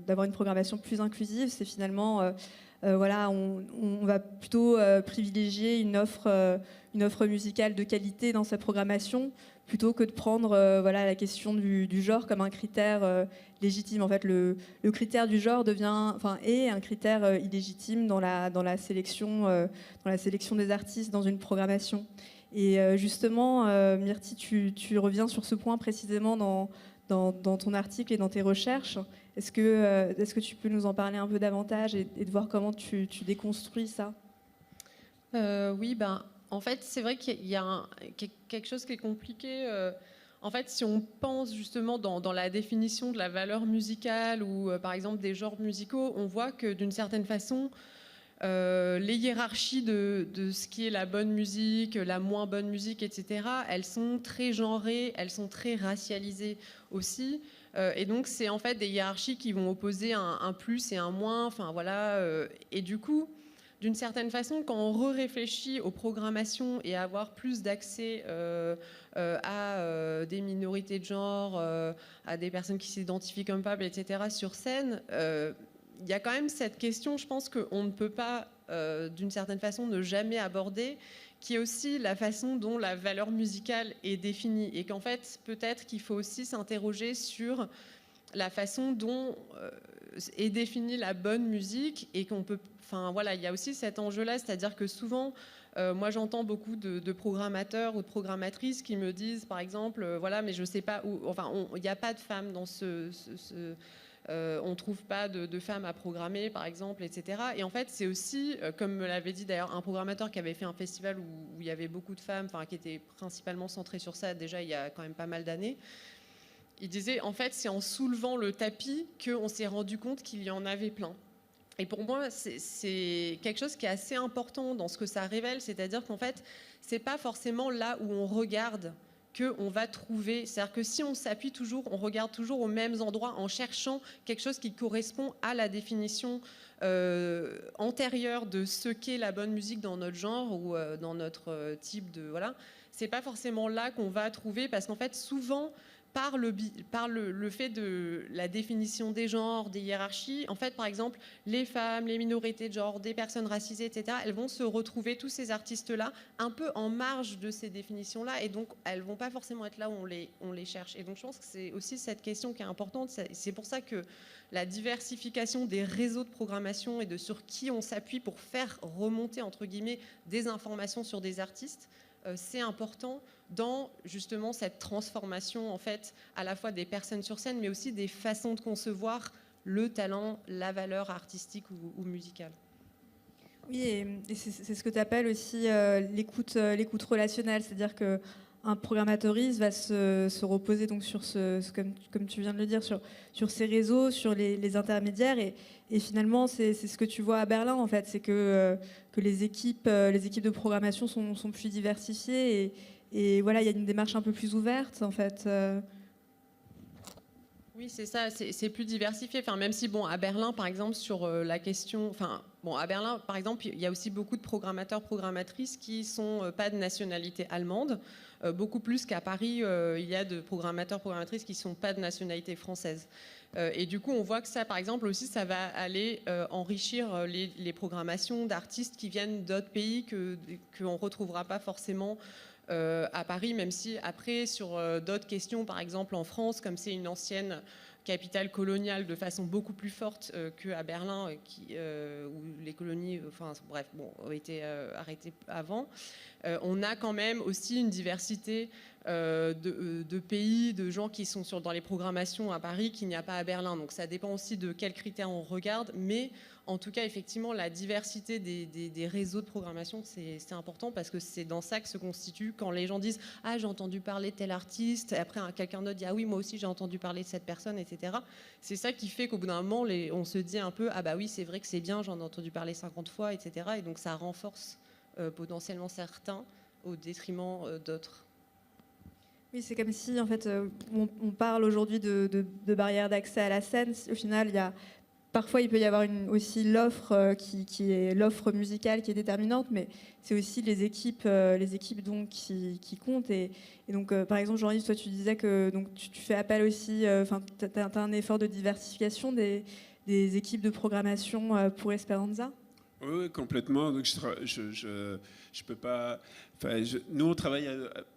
d'avoir une programmation plus inclusive, c'est finalement voilà, on va plutôt privilégier une offre musicale de qualité dans sa programmation plutôt que de prendre voilà, la question du genre comme un critère légitime. En fait, le critère du genre est un critère illégitime dans la sélection des artistes dans une programmation. Et justement, Myrti, tu reviens sur ce point précisément dans ton article et dans tes recherches. Est-ce que tu peux nous en parler un peu davantage et de voir comment tu déconstruis ça ? Oui, en fait, c'est vrai qu'il y a quelque chose qui est compliqué. En fait, si on pense justement dans la définition de la valeur musicale ou par exemple des genres musicaux, on voit que d'une certaine façon, les hiérarchies de ce qui est la bonne musique, la moins bonne musique, etc., elles sont très genrées, elles sont très racialisées aussi. Et donc, c'est en fait des hiérarchies qui vont opposer un plus et un moins. Enfin, voilà. Et du coup, d'une certaine façon, quand on réfléchit aux programmations et à avoir plus d'accès à des minorités de genre, à des personnes qui s'identifient comme femmes, etc., sur scène, il y a quand même cette question, je pense qu'on ne peut pas, d'une certaine façon, ne jamais aborder, qui est aussi la façon dont la valeur musicale est définie. Et qu'en fait, peut-être qu'il faut aussi s'interroger sur la façon dont est définie la bonne musique et qu'on peut... Enfin, voilà, il y a aussi cet enjeu-là, c'est-à-dire que souvent, moi j'entends beaucoup de programmateurs ou de programmatrices qui me disent, par exemple, voilà, mais je sais pas où... Enfin, il n'y a pas de femmes dans on ne trouve pas de femmes à programmer, par exemple, etc. Et en fait, c'est aussi, comme me l'avait dit d'ailleurs un programmateur qui avait fait un festival où il y avait beaucoup de femmes, enfin, qui était principalement centré sur ça, déjà il y a quand même pas mal d'années. Il disait, en fait, c'est en soulevant le tapis qu'on s'est rendu compte qu'il y en avait plein. Et pour moi, c'est quelque chose qui est assez important dans ce que ça révèle, c'est-à-dire qu'en fait, c'est pas forcément là où on regarde qu'on va trouver. C'est-à-dire que si on s'appuie toujours, on regarde toujours aux mêmes endroits en cherchant quelque chose qui correspond à la définition antérieure de ce qu'est la bonne musique dans notre genre ou dans notre type de... Voilà. C'est pas forcément là qu'on va trouver, parce qu'en fait, souvent... Par le fait de la définition des genres, des hiérarchies, en fait, par exemple, les femmes, les minorités de genre, des personnes racisées, etc., elles vont se retrouver, tous ces artistes-là, un peu en marge de ces définitions-là, et donc elles ne vont pas forcément être là où on les cherche. Et donc je pense que c'est aussi cette question qui est importante. C'est pour ça que la diversification des réseaux de programmation et de sur qui on s'appuie pour faire remonter, entre guillemets, des informations sur des artistes, c'est important dans justement cette transformation en fait à la fois des personnes sur scène mais aussi des façons de concevoir le talent, la valeur artistique ou musicale. Oui, et c'est ce que tu appelles aussi l'écoute relationnelle, c'est-à-dire qu'un programmateuriste va se reposer donc sur comme tu viens de le dire, sur ces réseaux, sur les intermédiaires, et finalement c'est ce que tu vois à Berlin en fait, c'est que les équipes de programmation sont plus diversifiées et voilà, il y a une démarche un peu plus ouverte en fait. Oui, c'est ça, c'est plus diversifié. Enfin, même si, bon, à Berlin, par exemple, sur la question... Enfin, bon, à Berlin, par exemple, il y a aussi beaucoup de programmateurs, programmatrices qui sont pas de nationalité allemande. Beaucoup plus qu'à Paris, il y a de programmateurs, programmatrices qui sont pas de nationalité française. Et du coup, on voit que ça, par exemple, aussi, ça va aller enrichir les programmations d'artistes qui viennent d'autres pays qu'on ne retrouvera pas forcément à Paris, même si après, sur d'autres questions, par exemple en France, comme c'est une ancienne capitale coloniale de façon beaucoup plus forte qu'à Berlin, où les colonies, enfin bref, bon, ont été arrêtées avant, on a quand même aussi une diversité de pays, de gens qui sont dans les programmations à Paris qu'il n'y a pas à Berlin. Donc ça dépend aussi de quels critères on regarde, mais en tout cas, effectivement, la diversité des réseaux de programmation, c'est important parce que c'est dans ça que se constitue quand les gens disent « Ah, j'ai entendu parler de tel artiste », et après quelqu'un d'autre dit « Ah oui, moi aussi j'ai entendu parler de cette personne », etc. C'est ça qui fait qu'au bout d'un moment, on se dit un peu « Ah bah oui, c'est vrai que c'est bien, j'en ai entendu parler 50 fois », etc. Et donc ça renforce potentiellement certains au détriment d'autres. Oui, c'est comme si en fait, on parle aujourd'hui de barrières d'accès à la scène. Au final, parfois il peut y avoir aussi l'offre qui est l'offre musicale qui est déterminante, mais c'est aussi les équipes donc, qui comptent. Et donc, par exemple, Jean-Yves, toi tu disais que donc, tu fais appel aussi, tu as un effort de diversification des équipes de programmation pour Esperanza. Oui, complètement. Donc je peux pas. Enfin, nous, on travaille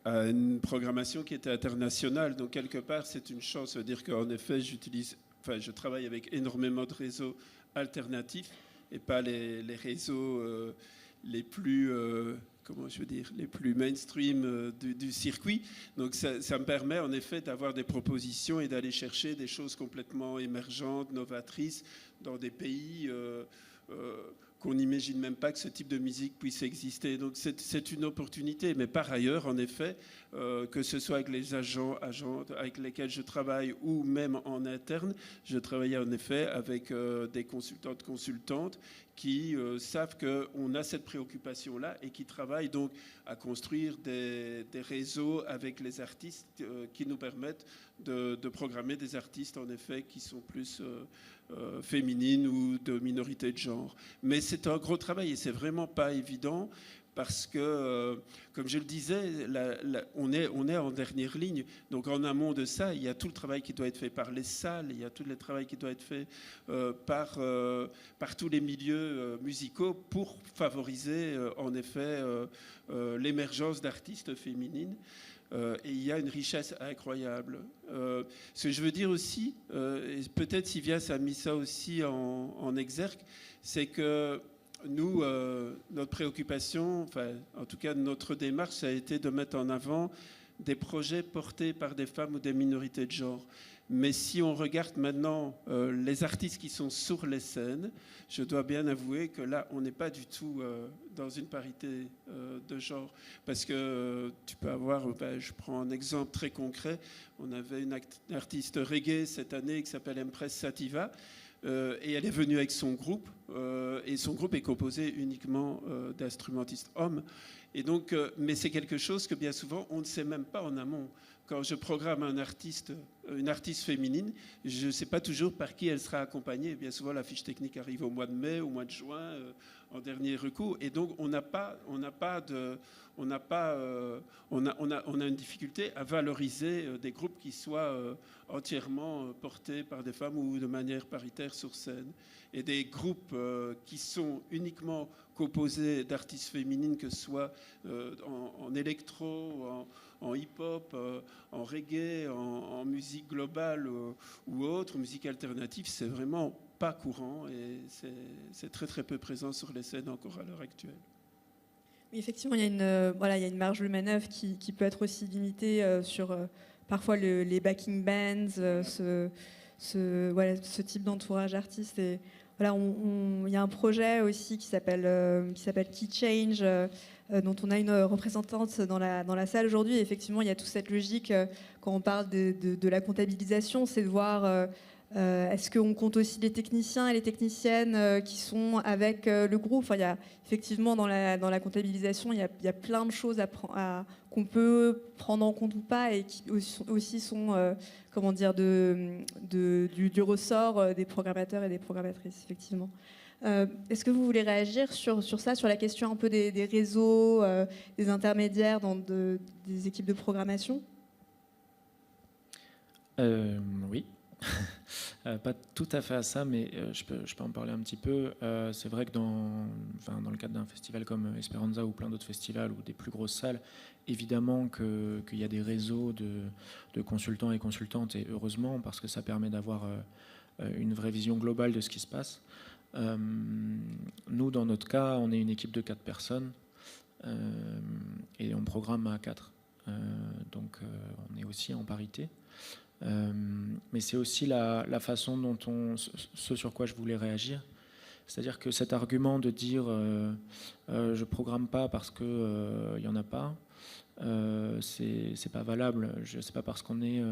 à une programmation qui était internationale. Donc quelque part, c'est une chance. Ça veut dire qu'en effet, je travaille avec énormément de réseaux alternatifs et pas les réseaux les plus les plus mainstream du circuit. Donc ça me permet en effet d'avoir des propositions et d'aller chercher des choses complètement émergentes, novatrices dans des pays qu'on n'imagine même pas que ce type de musique puisse exister. Donc c'est une opportunité. Mais par ailleurs, en effet, que ce soit avec les agents avec lesquels je travaille ou même en interne, je travaille en effet avec des consultantes qui savent qu'on a cette préoccupation-là et qui travaillent donc à construire des réseaux avec les artistes qui nous permettent de programmer des artistes en effet qui sont plus féminines ou de minorité de genre. Mais c'est un gros travail et c'est vraiment pas évident parce que, comme je le disais, on est en dernière ligne. Donc en amont de ça, il y a tout le travail qui doit être fait par les salles, il y a tout le travail qui doit être fait par tous les milieux musicaux pour favoriser en effet l'émergence d'artistes féminines. Et il y a une richesse incroyable. Ce que je veux dire aussi, et peut-être Sylvia a mis ça aussi en exergue, c'est que nous, notre préoccupation, enfin, en tout cas notre démarche, ça a été de mettre en avant des projets portés par des femmes ou des minorités de genre. Mais si on regarde maintenant les artistes qui sont sur les scènes, je dois bien avouer que là, on n'est pas du tout dans une parité de genre. Parce que tu peux avoir, je prends un exemple très concret, on avait une artiste reggae cette année qui s'appelle Empress Sativa, et elle est venue avec son groupe, et son groupe est composé uniquement d'instrumentistes hommes. Et donc, mais c'est quelque chose que bien souvent, on ne sait même pas en amont. Quand je programme une artiste féminine, je ne sais pas toujours par qui elle sera accompagnée. Bien souvent, la fiche technique arrive au mois de mai, au mois de juin, en dernier recours. Et donc, on a une difficulté à valoriser des groupes qui soient entièrement portés par des femmes ou de manière paritaire sur scène. Et des groupes qui sont uniquement composés d'artistes féminines, que ce soit en électro, en hip-hop, en reggae, en musique globale ou autre, musique alternative, c'est vraiment pas courant et c'est très très peu présent sur les scènes encore à l'heure actuelle. Oui, effectivement, il y a une marge de manœuvre qui peut être aussi limitée sur parfois les backing bands, ce type d'entourage artiste. Et voilà, il y a un projet aussi qui s'appelle Key Change, dont on a une représentante dans la salle aujourd'hui. Et effectivement, il y a toute cette logique, quand on parle de la comptabilisation, c'est de voir Est-ce qu'on compte aussi les techniciens et les techniciennes qui sont avec le groupe? Enfin, il y a, effectivement, dans la comptabilisation, il y a plein de choses qu'on peut prendre en compte ou pas et qui aussi sont comment dire, du ressort des programmateurs et des programmatrices, effectivement. Est-ce que vous voulez réagir sur ça, sur la question un peu des réseaux, des intermédiaires dans des équipes de programmation? Oui. Pas tout à fait à ça, mais je peux en parler un petit peu. C'est vrai que dans le cadre d'un festival comme Esperanza ou plein d'autres festivals ou des plus grosses salles, évidemment qu'il y a des réseaux de consultants et consultantes, et heureusement, parce que ça permet d'avoir une vraie vision globale de ce qui se passe. Nous, dans notre cas, on est une équipe de 4 personnes et on programme à 4. Donc on est aussi en parité. Mais c'est aussi la façon dont ce sur quoi je voulais réagir. C'est-à-dire que cet argument de dire je programme pas parce que y en a pas, c'est pas valable. C'est pas parce qu'on est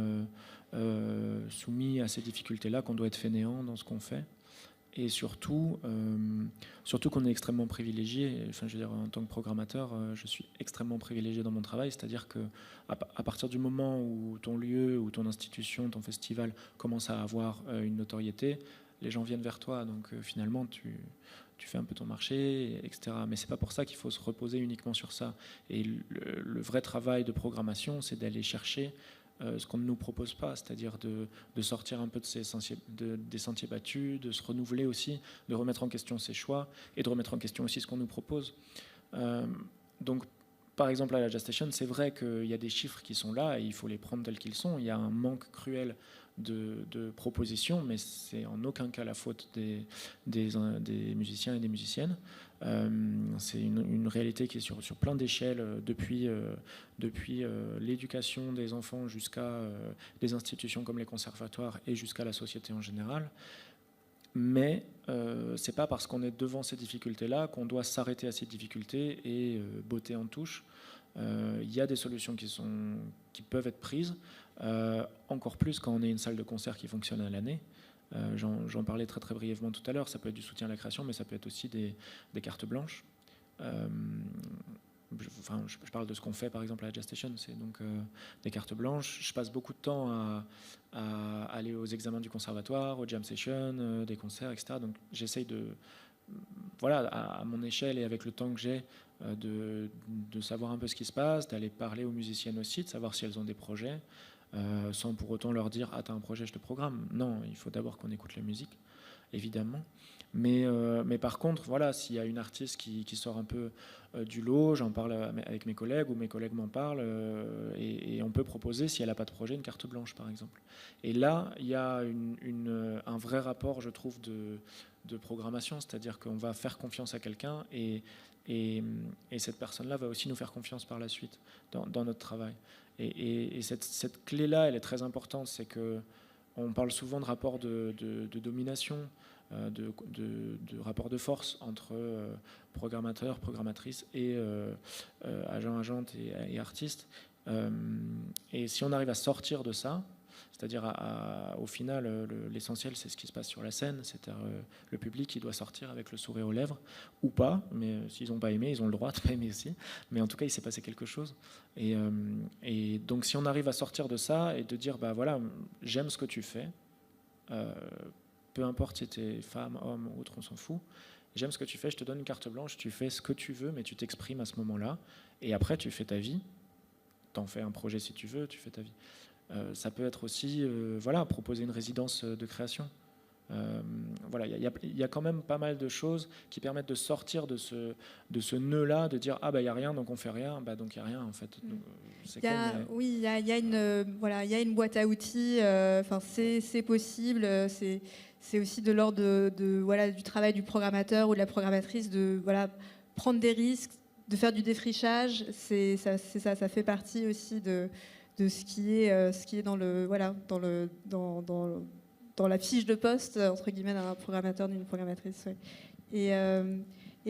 soumis à ces difficultés-là qu'on doit être fainéant dans ce qu'on fait. Et surtout qu'on est extrêmement privilégié. Enfin, je veux dire, en tant que programmateur, je suis extrêmement privilégié dans mon travail. C'est-à-dire que à partir du moment où ton lieu, ou ton institution, ton festival commence à avoir une notoriété, les gens viennent vers toi. Donc finalement, tu fais un peu ton marché, etc. Mais c'est pas pour ça qu'il faut se reposer uniquement sur ça. Et le vrai travail de programmation, c'est d'aller chercher ce qu'on ne nous propose pas, c'est-à-dire de sortir un peu des sentiers battus, de se renouveler aussi, de remettre en question ses choix et de remettre en question aussi ce qu'on nous propose. Donc, par exemple, à la Jazz Station, c'est vrai qu'il y a des chiffres qui sont là et il faut les prendre tels qu'ils sont. Il y a un manque cruel de propositions, mais c'est en aucun cas la faute des musiciens et des musiciennes. C'est une réalité qui est sur plein d'échelles, depuis l'éducation des enfants jusqu'à des institutions comme les conservatoires et jusqu'à la société en général. Mais c'est pas parce qu'on est devant ces difficultés-là qu'on doit s'arrêter à ces difficultés et botter en touche. Il y a des solutions qui peuvent être prises, encore plus quand on est une salle de concert qui fonctionne à l'année. J'en parlais très très brièvement tout à l'heure. Ça peut être du soutien à la création, mais ça peut être aussi des cartes blanches. Je parle de ce qu'on fait par exemple à la Jazz Station, c'est donc des cartes blanches. Je passe beaucoup de temps à aller aux examens du conservatoire, aux jam sessions, des concerts, etc. Donc j'essaye à mon échelle et avec le temps que j'ai, de savoir un peu ce qui se passe, d'aller parler aux musiciennes aussi, de savoir si elles ont des projets, sans pour autant leur dire « Ah, t'as un projet, je te programme ». Non, il faut d'abord qu'on écoute la musique, évidemment. Mais par contre, voilà, s'il y a une artiste qui sort un peu du lot, j'en parle avec mes collègues ou mes collègues m'en parlent, et on peut proposer, si elle n'a pas de projet, une carte blanche, par exemple. Et là, il y a un vrai rapport, je trouve, de programmation, c'est-à-dire qu'on va faire confiance à quelqu'un et cette personne-là va aussi nous faire confiance par la suite dans notre travail. Et cette clé-là, elle est très importante, c'est qu'on parle souvent de rapport de domination, de rapport de force entre programmateurs, programmatrices et agents, agentes et artistes. Et si on arrive à sortir de ça, c'est-à-dire au final, l'essentiel, c'est ce qui se passe sur la scène, c'est-à-dire le public qui doit sortir avec le sourire aux lèvres, ou pas, mais s'ils n'ont pas aimé, ils ont le droit de ne pas aimer aussi. Mais en tout cas, il s'est passé quelque chose. Et donc, si on arrive à sortir de ça et de dire, bah voilà, j'aime ce que tu fais, peu importe si tu es femme, homme ou autre, on s'en fout. J'aime ce que tu fais, je te donne une carte blanche, tu fais ce que tu veux, mais tu t'exprimes à ce moment-là. Et après, tu fais ta vie. T'en fais un projet si tu veux, tu fais ta vie. Ça peut être aussi proposer une résidence de création. Il y a quand même pas mal de choses qui permettent de sortir de ce nœud-là, de dire ah bah il y a rien donc on fait rien, bah donc il y a rien en fait. Donc, il y a une boîte à outils. C'est possible. C'est aussi de l'ordre du travail du programmateur ou de la programmatrice de prendre des risques, de faire du défrichage. Ça fait partie aussi de ce qui est dans la fiche de poste entre guillemets d'un programmateur, d'une programmatrice. Ouais. Et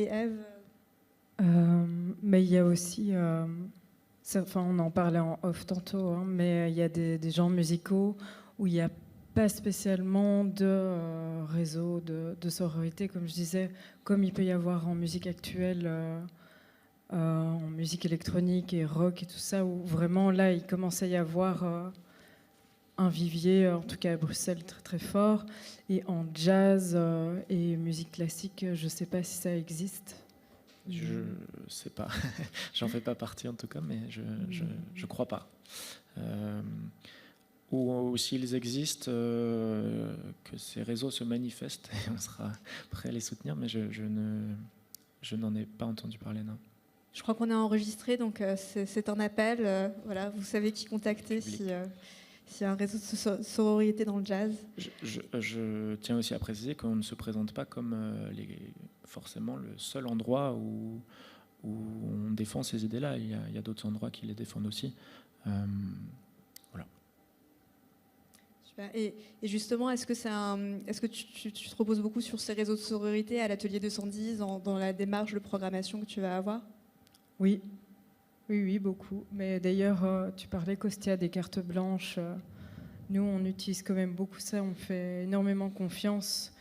Ève, mais il y a aussi, on en parlait en off tantôt, hein, mais il y a des genres musicaux où il y a pas spécialement de réseau de sororité, comme je disais, comme il peut y avoir en musique actuelle, en musique électronique et rock et tout ça, où vraiment là, il commence à y avoir un vivier, en tout cas à Bruxelles, très très fort. Et en jazz et musique classique, je ne sais pas si ça existe. Je sais pas. J'en fais pas partie en tout cas, mais je crois pas. Ou s'ils existent, que ces réseaux se manifestent et on sera prêt à les soutenir, mais je n'en ai pas entendu parler, non. Je crois qu'on est enregistré, donc c'est un appel. Voilà, vous savez qui contacter s'il y a un réseau de sororité dans le jazz. Je tiens aussi à préciser qu'on ne se présente pas comme forcément le seul endroit où on défend ces idées-là. Il y a d'autres endroits qui les défendent aussi. Voilà. Super. Et justement, est-ce que tu te reposes beaucoup sur ces réseaux de sororité à l'atelier 210 dans la démarche de programmation que tu vas avoir ? Oui, beaucoup. Mais d'ailleurs, tu parlais, Costia, des cartes blanches. Nous, on utilise quand même beaucoup ça. On fait énormément confiance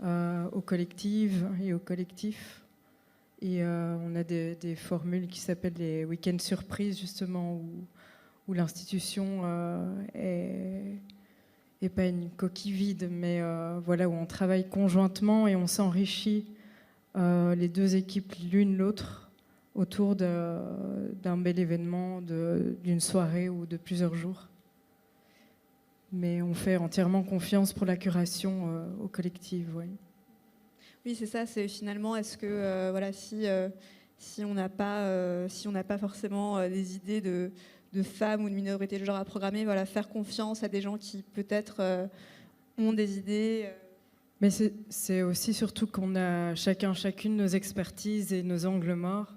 aux collectives et aux collectifs. Et on a des formules qui s'appellent les week-ends surprises, justement, où l'institution est pas une coquille vide, mais voilà, où on travaille conjointement et on s'enrichit les deux équipes l'une l'autre autour d'un bel événement, d'une soirée ou de plusieurs jours. Mais on fait entièrement confiance pour la curation au collectif. Oui. Oui, c'est ça. C'est finalement, est-ce que voilà, si on n'a pas forcément des idées de femmes ou de minorités de genre à programmer, voilà, faire confiance à des gens qui peut-être ont des idées. Mais c'est aussi surtout qu'on a chacune nos expertises et nos angles morts.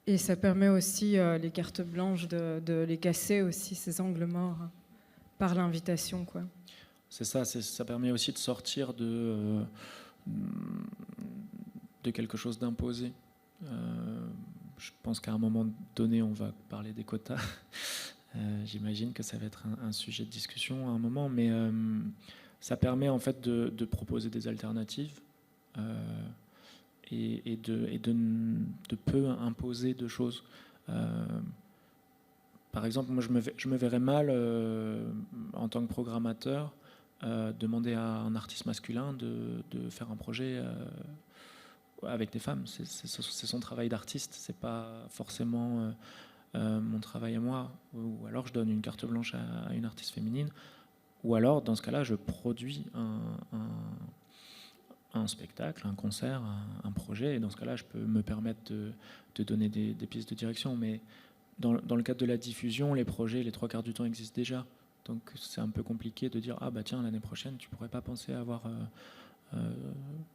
Et ça permet aussi, les cartes blanches, de les casser aussi, ces angles morts, par l'invitation, quoi. C'est ça, ça permet aussi de sortir de quelque chose d'imposé. Je pense qu'à un moment donné, on va parler des quotas. J'imagine que ça va être un sujet de discussion à un moment, mais ça permet en fait de proposer des alternatives. Et de peu imposer de choses. Par exemple, moi, je me verrais mal, en tant que programmateur, demander à un artiste masculin de faire un projet avec des femmes. C'est son travail d'artiste, c'est pas forcément mon travail à moi. Ou alors je donne une carte blanche à une artiste féminine, ou alors, dans ce cas-là, je produis un spectacle, un concert, un projet, et dans ce cas-là, je peux me permettre de donner des pistes de direction. Mais dans le cadre de la diffusion, les projets, les 3/4 du temps, existent déjà. Donc c'est un peu compliqué de dire « Ah bah tiens, l'année prochaine, tu pourrais pas penser à avoir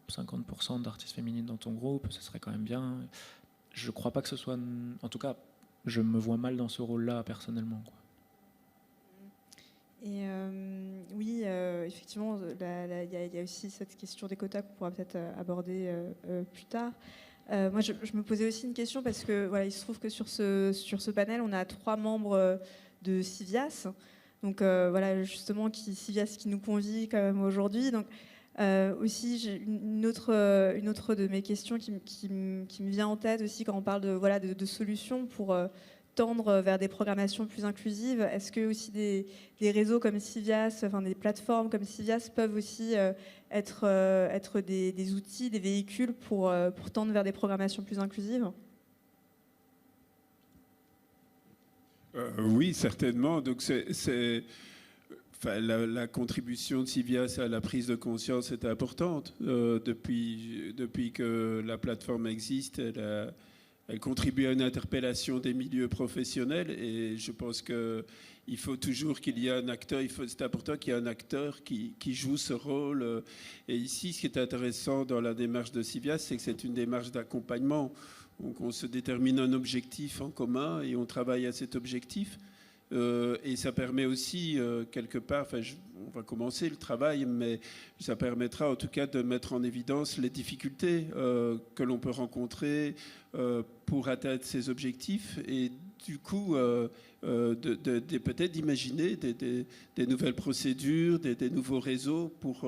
50% d'artistes féminines dans ton groupe, ce serait quand même bien. » Je crois pas que ce soit... En tout cas, je me vois mal dans ce rôle-là, personnellement, quoi. Et oui, effectivement, il y a aussi cette question des quotas qu'on pourra peut-être aborder plus tard. Moi, je me posais aussi une question parce que voilà, il se trouve que sur ce panel, on a 3 membres de Civias. Donc voilà, justement, Civias qui nous convie quand même aujourd'hui. Donc aussi, j'ai une autre de mes questions qui me vient en tête aussi quand on parle de solutions pour tendre vers des programmations plus inclusives. Est-ce que aussi des réseaux comme Civias, enfin des plateformes comme Civias peuvent aussi être des outils, des véhicules pour tendre vers des programmations plus inclusives ? Oui, certainement. Donc la contribution de Civias à la prise de conscience est importante. Depuis que la plateforme existe, elle contribue à une interpellation des milieux professionnels, et je pense qu'il faut toujours qu'il y ait un acteur, c'est important qu'il y ait un acteur qui joue ce rôle. Et ici, ce qui est intéressant dans la démarche de Civias, c'est que c'est une démarche d'accompagnement. Donc on se détermine un objectif en commun et on travaille à cet objectif. Et ça permet aussi, quelque part, on va commencer le travail, mais ça permettra en tout cas de mettre en évidence les difficultés que l'on peut rencontrer pour atteindre ces objectifs, et du coup peut-être d'imaginer des nouvelles procédures, des nouveaux réseaux pour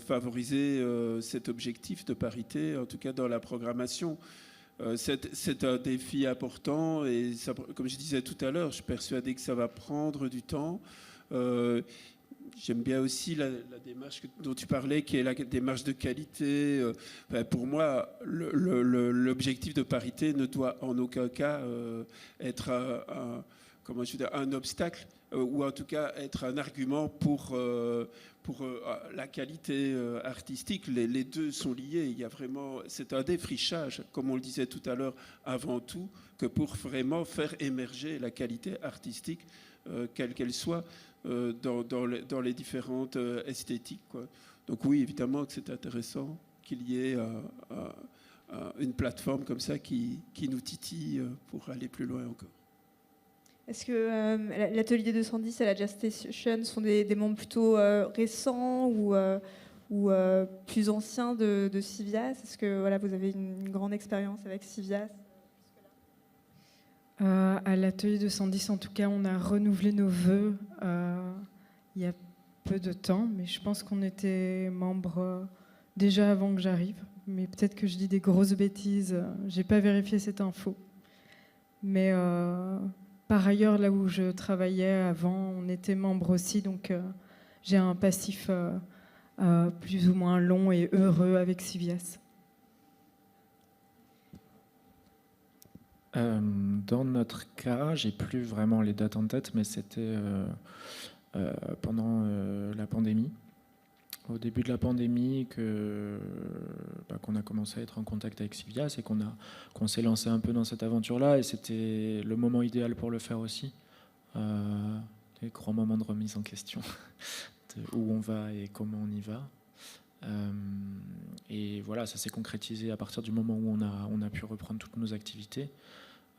favoriser cet objectif de parité, en tout cas dans la programmation. C'est un défi important et ça, comme je disais tout à l'heure, je suis persuadé que ça va prendre du temps. J'aime bien aussi la démarche dont tu parlais, qui est la démarche de qualité. Pour moi, l'objectif de parité ne doit en aucun cas être un obstacle, ou en tout cas être un argument pour la qualité artistique. Les deux sont liés. Il y a vraiment, c'est un défrichage, comme on le disait tout à l'heure, avant tout, que pour vraiment faire émerger la qualité artistique, quelle qu'elle soit, dans les différentes esthétiques, quoi. Donc oui, évidemment que c'est intéressant qu'il y ait une plateforme comme ça qui nous titille pour aller plus loin encore. Est-ce que l'atelier 210 et la Jazz Station sont des membres plutôt récents ou plus anciens de Civias? Est-ce que voilà, vous avez une grande expérience avec Civias? À l'atelier 210, en tout cas, on a renouvelé nos vœux il y a peu de temps, mais je pense qu'on était membres déjà avant que j'arrive. Mais peut-être que je dis des grosses bêtises. J'ai pas vérifié cette info. Mais par ailleurs, là où je travaillais avant, on était membres aussi, donc j'ai un passif plus ou moins long et heureux avec Civias. Dans notre cas, j'ai plus vraiment les dates en tête, mais c'était pendant la pandémie. Au début de la pandémie, qu'on a commencé à être en contact avec Civias et qu'on s'est lancé un peu dans cette aventure-là, et c'était le moment idéal pour le faire aussi. Des grands moments de remise en question, de où on va et comment on y va. Et voilà, ça s'est concrétisé à partir du moment où on a pu reprendre toutes nos activités.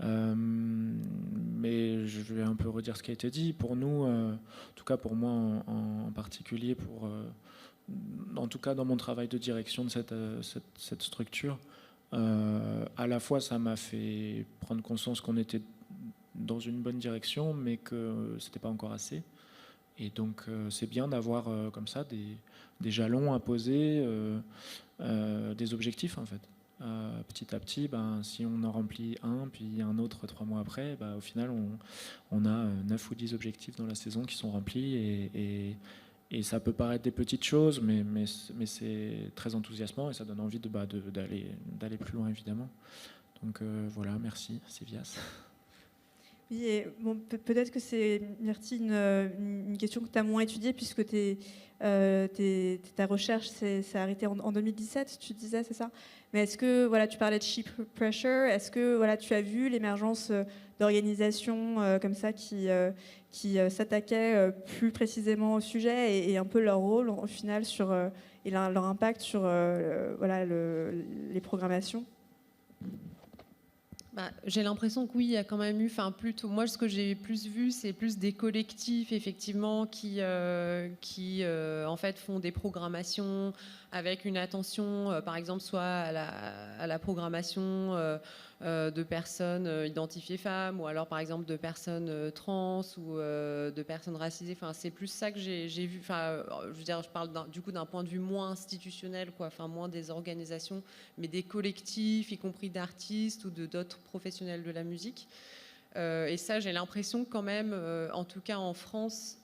Mais je vais un peu redire ce qui a été dit. Pour nous, en tout cas pour moi en particulier, en tout cas dans mon travail de direction de cette structure, à la fois ça m'a fait prendre conscience qu'on était dans une bonne direction, mais que c'était pas encore assez. Et donc c'est bien d'avoir comme ça des jalons à poser, des objectifs en fait. Petit à petit, si on en remplit un, puis un autre 3 mois après, au final on a 9 ou 10 objectifs dans la saison qui sont remplis, et ça peut paraître des petites choses, mais c'est très enthousiasmant et ça donne envie d'aller plus loin évidemment. Donc voilà, merci Civias. Oui, et bon, peut-être que c'est, Myrti, une question que tu as moins étudiée, puisque ta recherche s'est arrêtée en 2017, tu disais, c'est ça? Mais est-ce que, voilà, tu parlais de Sheep Pressure, est-ce que voilà, tu as vu l'émergence d'organisations comme ça qui s'attaquaient plus précisément au sujet et un peu leur rôle au final et leur impact sur les programmations? J'ai l'impression que oui, il y a quand même eu, plutôt, moi ce que j'ai plus vu, c'est plus des collectifs effectivement qui en fait font des programmations avec une attention, par exemple, soit à la programmation de personnes identifiées femmes, ou alors par exemple de personnes trans ou de personnes racisées. C'est plus ça que j'ai vu. Je veux dire, je parle du coup d'un point de vue moins institutionnel, quoi. Moins des organisations, mais des collectifs, y compris d'artistes ou d'autres professionnels de la musique. Et ça, j'ai l'impression que quand même, en tout cas en France,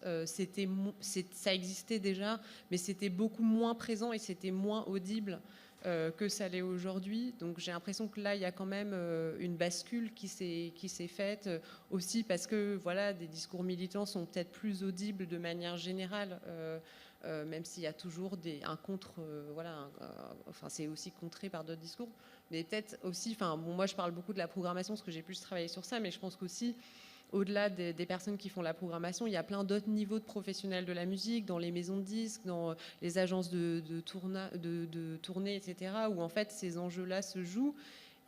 ça existait déjà, mais c'était beaucoup moins présent et c'était moins audible que ça l'est aujourd'hui. Donc j'ai l'impression que là, il y a quand même une bascule qui s'est faite, aussi parce que voilà, des discours militants sont peut-être plus audibles de manière générale, même s'il y a toujours un contre, c'est aussi contré par d'autres discours. Mais peut-être aussi, moi je parle beaucoup de la programmation parce que j'ai plus travaillé sur ça, mais je pense qu'aussi, au-delà des personnes qui font la programmation, il y a plein d'autres niveaux de professionnels de la musique, dans les maisons de disques, dans les agences de tournée, etc., où en fait ces enjeux-là se jouent.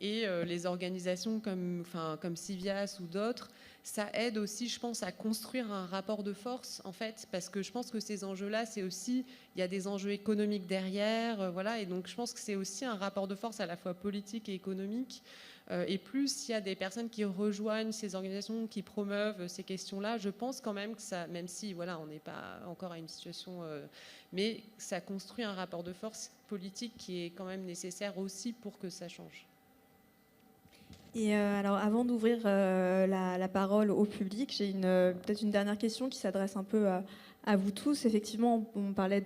Et les organisations comme Civias ou d'autres ça aide aussi, je pense, à construire un rapport de force, en fait, parce que je pense que ces enjeux-là, c'est aussi, il y a des enjeux économiques derrière, voilà, et donc je pense que c'est aussi un rapport de force à la fois politique et économique. Et plus il y a des personnes qui rejoignent ces organisations, qui promeuvent ces questions-là, je pense quand même que ça, même si voilà, on n'est pas encore à une situation, mais ça construit un rapport de force politique qui est quand même nécessaire aussi pour que ça change. Et alors, avant d'ouvrir la parole au public, j'ai peut-être une dernière question qui s'adresse un peu à vous tous. Effectivement, on parlait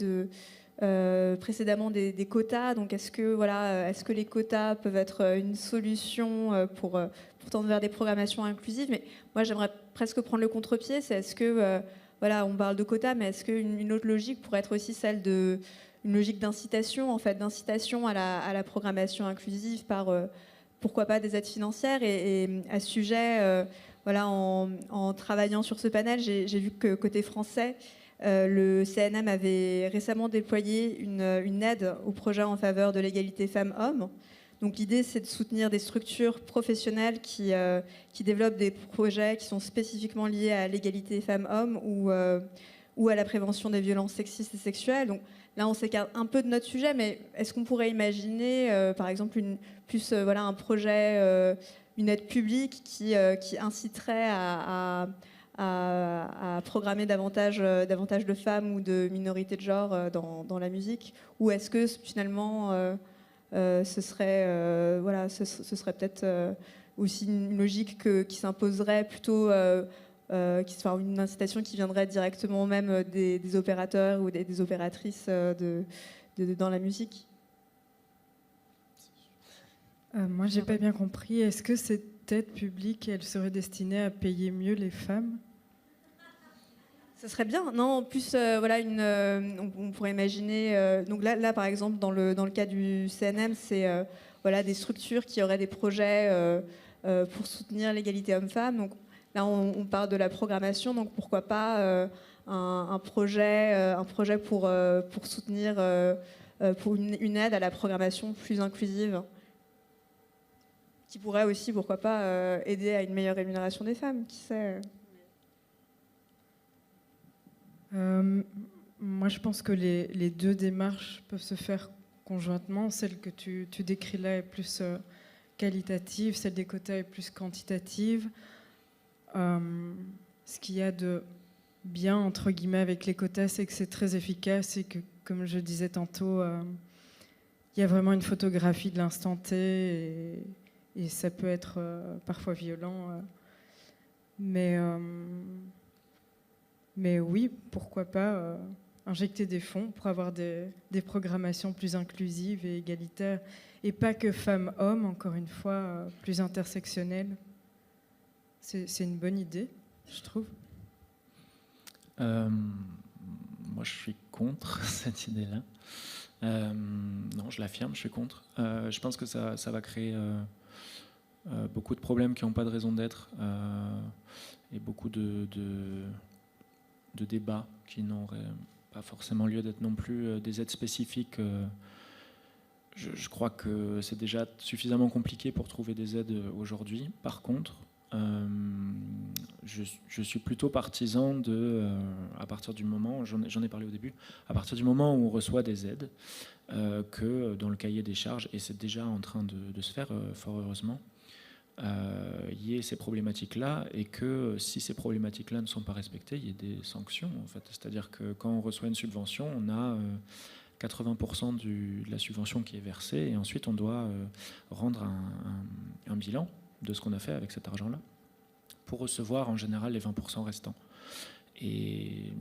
précédemment des quotas. Donc, est-ce que les quotas peuvent être une solution pour tendre vers des programmations inclusives? Mais moi, j'aimerais presque prendre le contre-pied. C'est est-ce que, on parle de quotas, mais est-ce qu'une autre logique pourrait être aussi celle une logique d'incitation, en fait, d'incitation à la programmation inclusive par pourquoi pas des aides financières. Et à ce sujet, en travaillant sur ce panel, j'ai vu que côté français, le CNM avait récemment déployé une aide au projet en faveur de l'égalité femmes-hommes. Donc l'idée, c'est de soutenir des structures professionnelles qui développent des projets qui sont spécifiquement liés à l'égalité femmes-hommes ou à la prévention des violences sexistes et sexuelles. Donc là, on s'écarte un peu de notre sujet, mais est-ce qu'on pourrait imaginer, par exemple, un projet, une aide publique qui inciterait à programmer davantage de femmes ou de minorités de genre dans la musique? Ou est-ce que finalement, ce serait peut-être aussi une logique qui s'imposerait plutôt une incitation qui viendrait directement même des opérateurs ou des opératrices dans la musique? Moi, j'ai pas bien compris. Est-ce que cette aide publique, elle serait destinée à payer mieux les femmes? Ça serait bien. Non, en plus, on pourrait imaginer. Donc là, par exemple, dans le cas du CNM, c'est des structures qui auraient des projets pour soutenir l'égalité homme-femme. Donc là, on parle de la programmation. Donc pourquoi pas un projet pour soutenir pour une aide à la programmation plus inclusive, qui pourrait aussi, pourquoi pas, aider à une meilleure rémunération des femmes, qui sait. Moi, je pense que les deux démarches peuvent se faire conjointement. Celle que tu décris là est plus qualitative, celle des quotas est plus quantitative. Ce qu'il y a de bien, entre guillemets, avec les quotas, c'est que c'est très efficace et que, comme je disais tantôt, il y a vraiment une photographie de l'instant T et ça peut être parfois violent. Mais oui, pourquoi pas injecter des fonds pour avoir des programmations plus inclusives et égalitaires, et pas que femmes-hommes, encore une fois, plus intersectionnelles. C'est une bonne idée, je trouve. Moi, je suis contre cette idée-là. Non, je l'affirme, je suis contre. Je pense que ça va créer beaucoup de problèmes qui n'ont pas de raison d'être et beaucoup de débats qui n'auraient pas forcément lieu d'être non plus. Des aides spécifiques, je crois que c'est déjà suffisamment compliqué pour trouver des aides aujourd'hui. Par contre, je suis plutôt partisan à partir du moment, j'en ai parlé au début, à partir du moment où on reçoit des aides, que dans le cahier des charges, et c'est déjà en train de se faire, fort heureusement, il y ait ces problématiques-là, et que si ces problématiques-là ne sont pas respectées, il y ait des sanctions, en fait. C'est-à-dire que quand on reçoit une subvention, on a 80% de la subvention qui est versée, et ensuite on doit rendre un bilan de ce qu'on a fait avec cet argent-là, pour recevoir en général les 20% restants. Et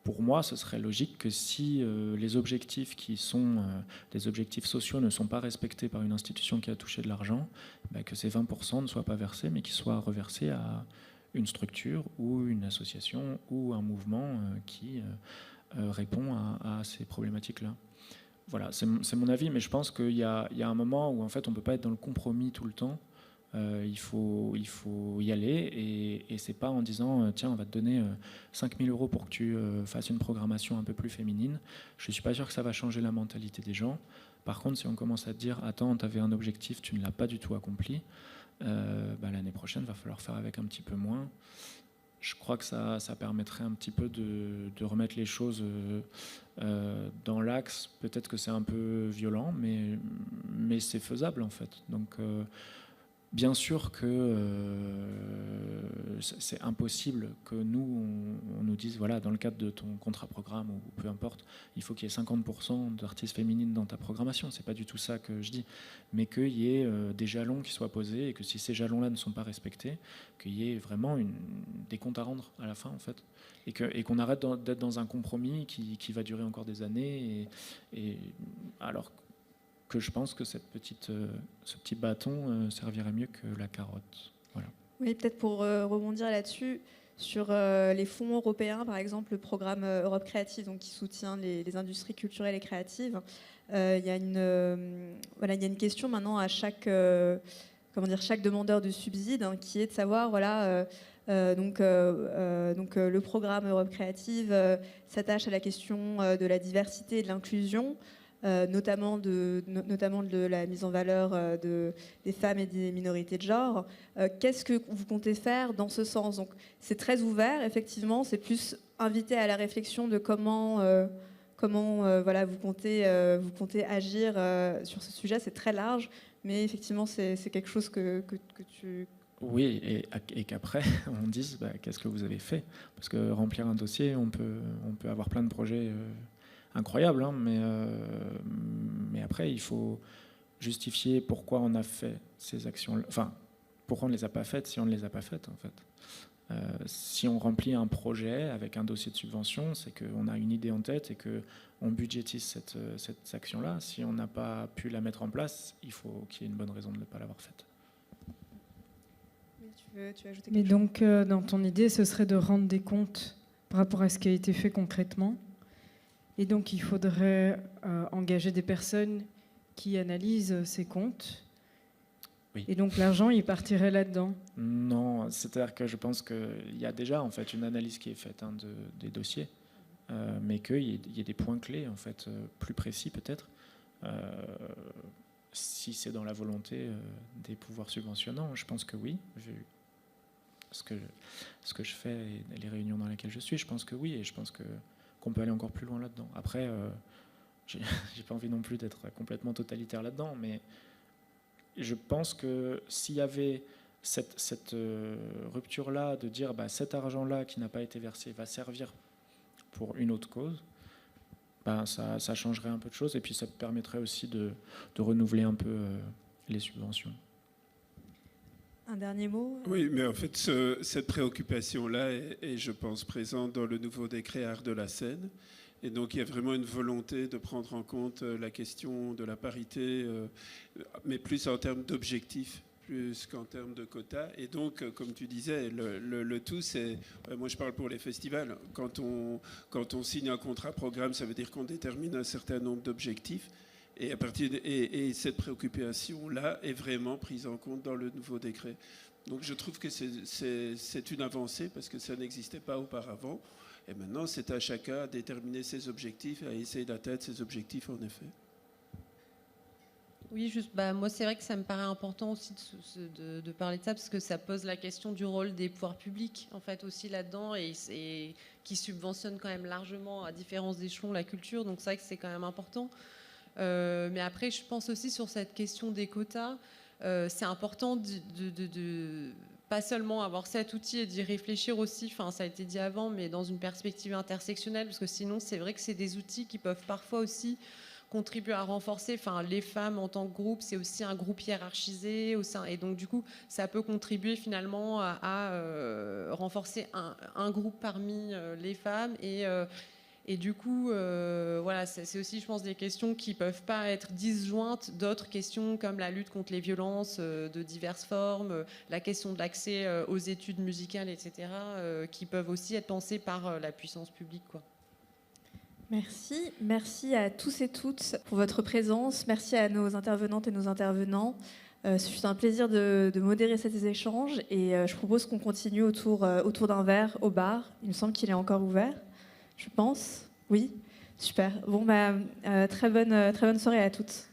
pour moi, ce serait logique que si les objectifs qui sont des objectifs sociaux ne sont pas respectés par une institution qui a touché de l'argent, que ces 20% ne soient pas versés, mais qu'ils soient reversés à une structure ou une association ou un mouvement qui répond à ces problématiques-là. Voilà, c'est mon avis, mais je pense qu'il y a un moment où en fait on ne peut pas être dans le compromis tout le temps. Il faut y aller, et c'est pas en disant tiens, on va te donner 5 000 € pour que tu fasses une programmation un peu plus féminine. Je suis pas sûr que ça va changer la mentalité des gens. Par contre, si on commence à te dire attends, tu avais un objectif, tu ne l'as pas du tout accompli, l'année prochaine, il va falloir faire avec un petit peu moins. Je crois que ça permettrait un petit peu de remettre les choses dans l'axe. Peut-être que c'est un peu violent, mais c'est faisable en fait. Donc bien sûr que c'est impossible que nous, on nous dise, voilà, dans le cadre de ton contrat programme ou peu importe, il faut qu'il y ait 50% d'artistes féminines dans ta programmation. C'est pas du tout ça que je dis. Mais qu'il y ait des jalons qui soient posés et que si ces jalons-là ne sont pas respectés, qu'il y ait vraiment des comptes à rendre à la fin, en fait. Et qu'on arrête d'être dans un compromis qui va durer encore des années. Et alors que je pense que ce petit bâton servirait mieux que la carotte. Voilà. Oui, peut-être pour rebondir là-dessus, sur les fonds européens, par exemple, le programme Europe Créative, donc, qui soutient les industries culturelles et créatives, il y a une question maintenant à chaque demandeur de subside, hein, qui est de savoir, donc le programme Europe Créative s'attache à la question de la diversité et de l'inclusion, notamment de la mise en valeur des femmes et des minorités de genre. Qu'est-ce que vous comptez faire dans ce sens? Donc, c'est très ouvert, effectivement, c'est plus invité à la réflexion de comment vous comptez agir sur ce sujet. C'est très large, mais effectivement, c'est quelque chose que tu... Oui, et qu'après, on dise qu'est-ce que vous avez fait? Parce que remplir un dossier, on peut avoir plein de projets incroyables, hein, mais après, il faut justifier pourquoi on a fait ces actions. Enfin, pourquoi on ne les a pas faites si on ne les a pas faites, en fait. Si on remplit un projet avec un dossier de subvention, c'est qu'on a une idée en tête et qu'on budgétise cette action-là. Si on n'a pas pu la mettre en place, il faut qu'il y ait une bonne raison de ne pas l'avoir faite. Tu veux ajouter Mais quelque donc, dans ton idée, ce serait de rendre des comptes par rapport à ce qui a été fait concrètement. Et donc, il faudrait engager des personnes qui analysent ces comptes. Oui. Et donc, l'argent, il partirait là-dedans. Non, c'est-à-dire que je pense qu'il y a déjà en fait une analyse qui est faite des dossiers, mais qu'il y ait des points clés en fait plus précis peut-être. Si c'est dans la volonté des pouvoirs subventionnants, je pense que oui. Vu ce que je fais et les réunions dans lesquelles je suis, je pense que oui, et je pense qu'on peut aller encore plus loin là-dedans. Après, j'ai pas envie non plus d'être complètement totalitaire là-dedans, mais je pense que s'il y avait cette rupture-là de dire cet argent-là qui n'a pas été versé va servir pour une autre cause, ça changerait un peu de choses et puis ça permettrait aussi de renouveler un peu les subventions. Un dernier mot? Oui, mais en fait, cette préoccupation-là est, je pense, présente dans le nouveau décret Art de la scène. Et donc, il y a vraiment une volonté de prendre en compte la question de la parité, mais plus en termes d'objectifs, plus qu'en termes de quotas. Et donc, comme tu disais, le tout, c'est... Moi, je parle pour les festivals. Quand on signe un contrat programme, ça veut dire qu'on détermine un certain nombre d'objectifs. Et cette préoccupation-là est vraiment prise en compte dans le nouveau décret. Donc je trouve que c'est une avancée parce que ça n'existait pas auparavant. Et maintenant, c'est à chacun de déterminer ses objectifs et à essayer d'atteindre ses objectifs, en effet. Oui, juste, moi, c'est vrai que ça me paraît important aussi de parler de ça parce que ça pose la question du rôle des pouvoirs publics, en fait, aussi là-dedans et qui subventionnent quand même largement, à différents échelons, la culture. Donc c'est vrai que c'est quand même important. Mais après, je pense aussi sur cette question des quotas, c'est important de pas seulement avoir cet outil et d'y réfléchir aussi, enfin ça a été dit avant, mais dans une perspective intersectionnelle, parce que sinon c'est vrai que c'est des outils qui peuvent parfois aussi contribuer à renforcer, enfin les femmes en tant que groupe, c'est aussi un groupe hiérarchisé, et donc du coup ça peut contribuer finalement à renforcer un groupe parmi les femmes et du coup, voilà, c'est aussi, je pense, des questions qui ne peuvent pas être disjointes d'autres questions comme la lutte contre les violences de diverses formes, la question de l'accès aux études musicales, etc., qui peuvent aussi être pensées par la puissance publique, quoi. Merci. Merci à tous et toutes pour votre présence. Merci à nos intervenantes et nos intervenants. Ce fut un plaisir de modérer ces échanges et je propose qu'on continue autour d'un verre au bar. Il me semble qu'il est encore ouvert. Je pense. Oui, super. Bon, très bonne soirée à toutes.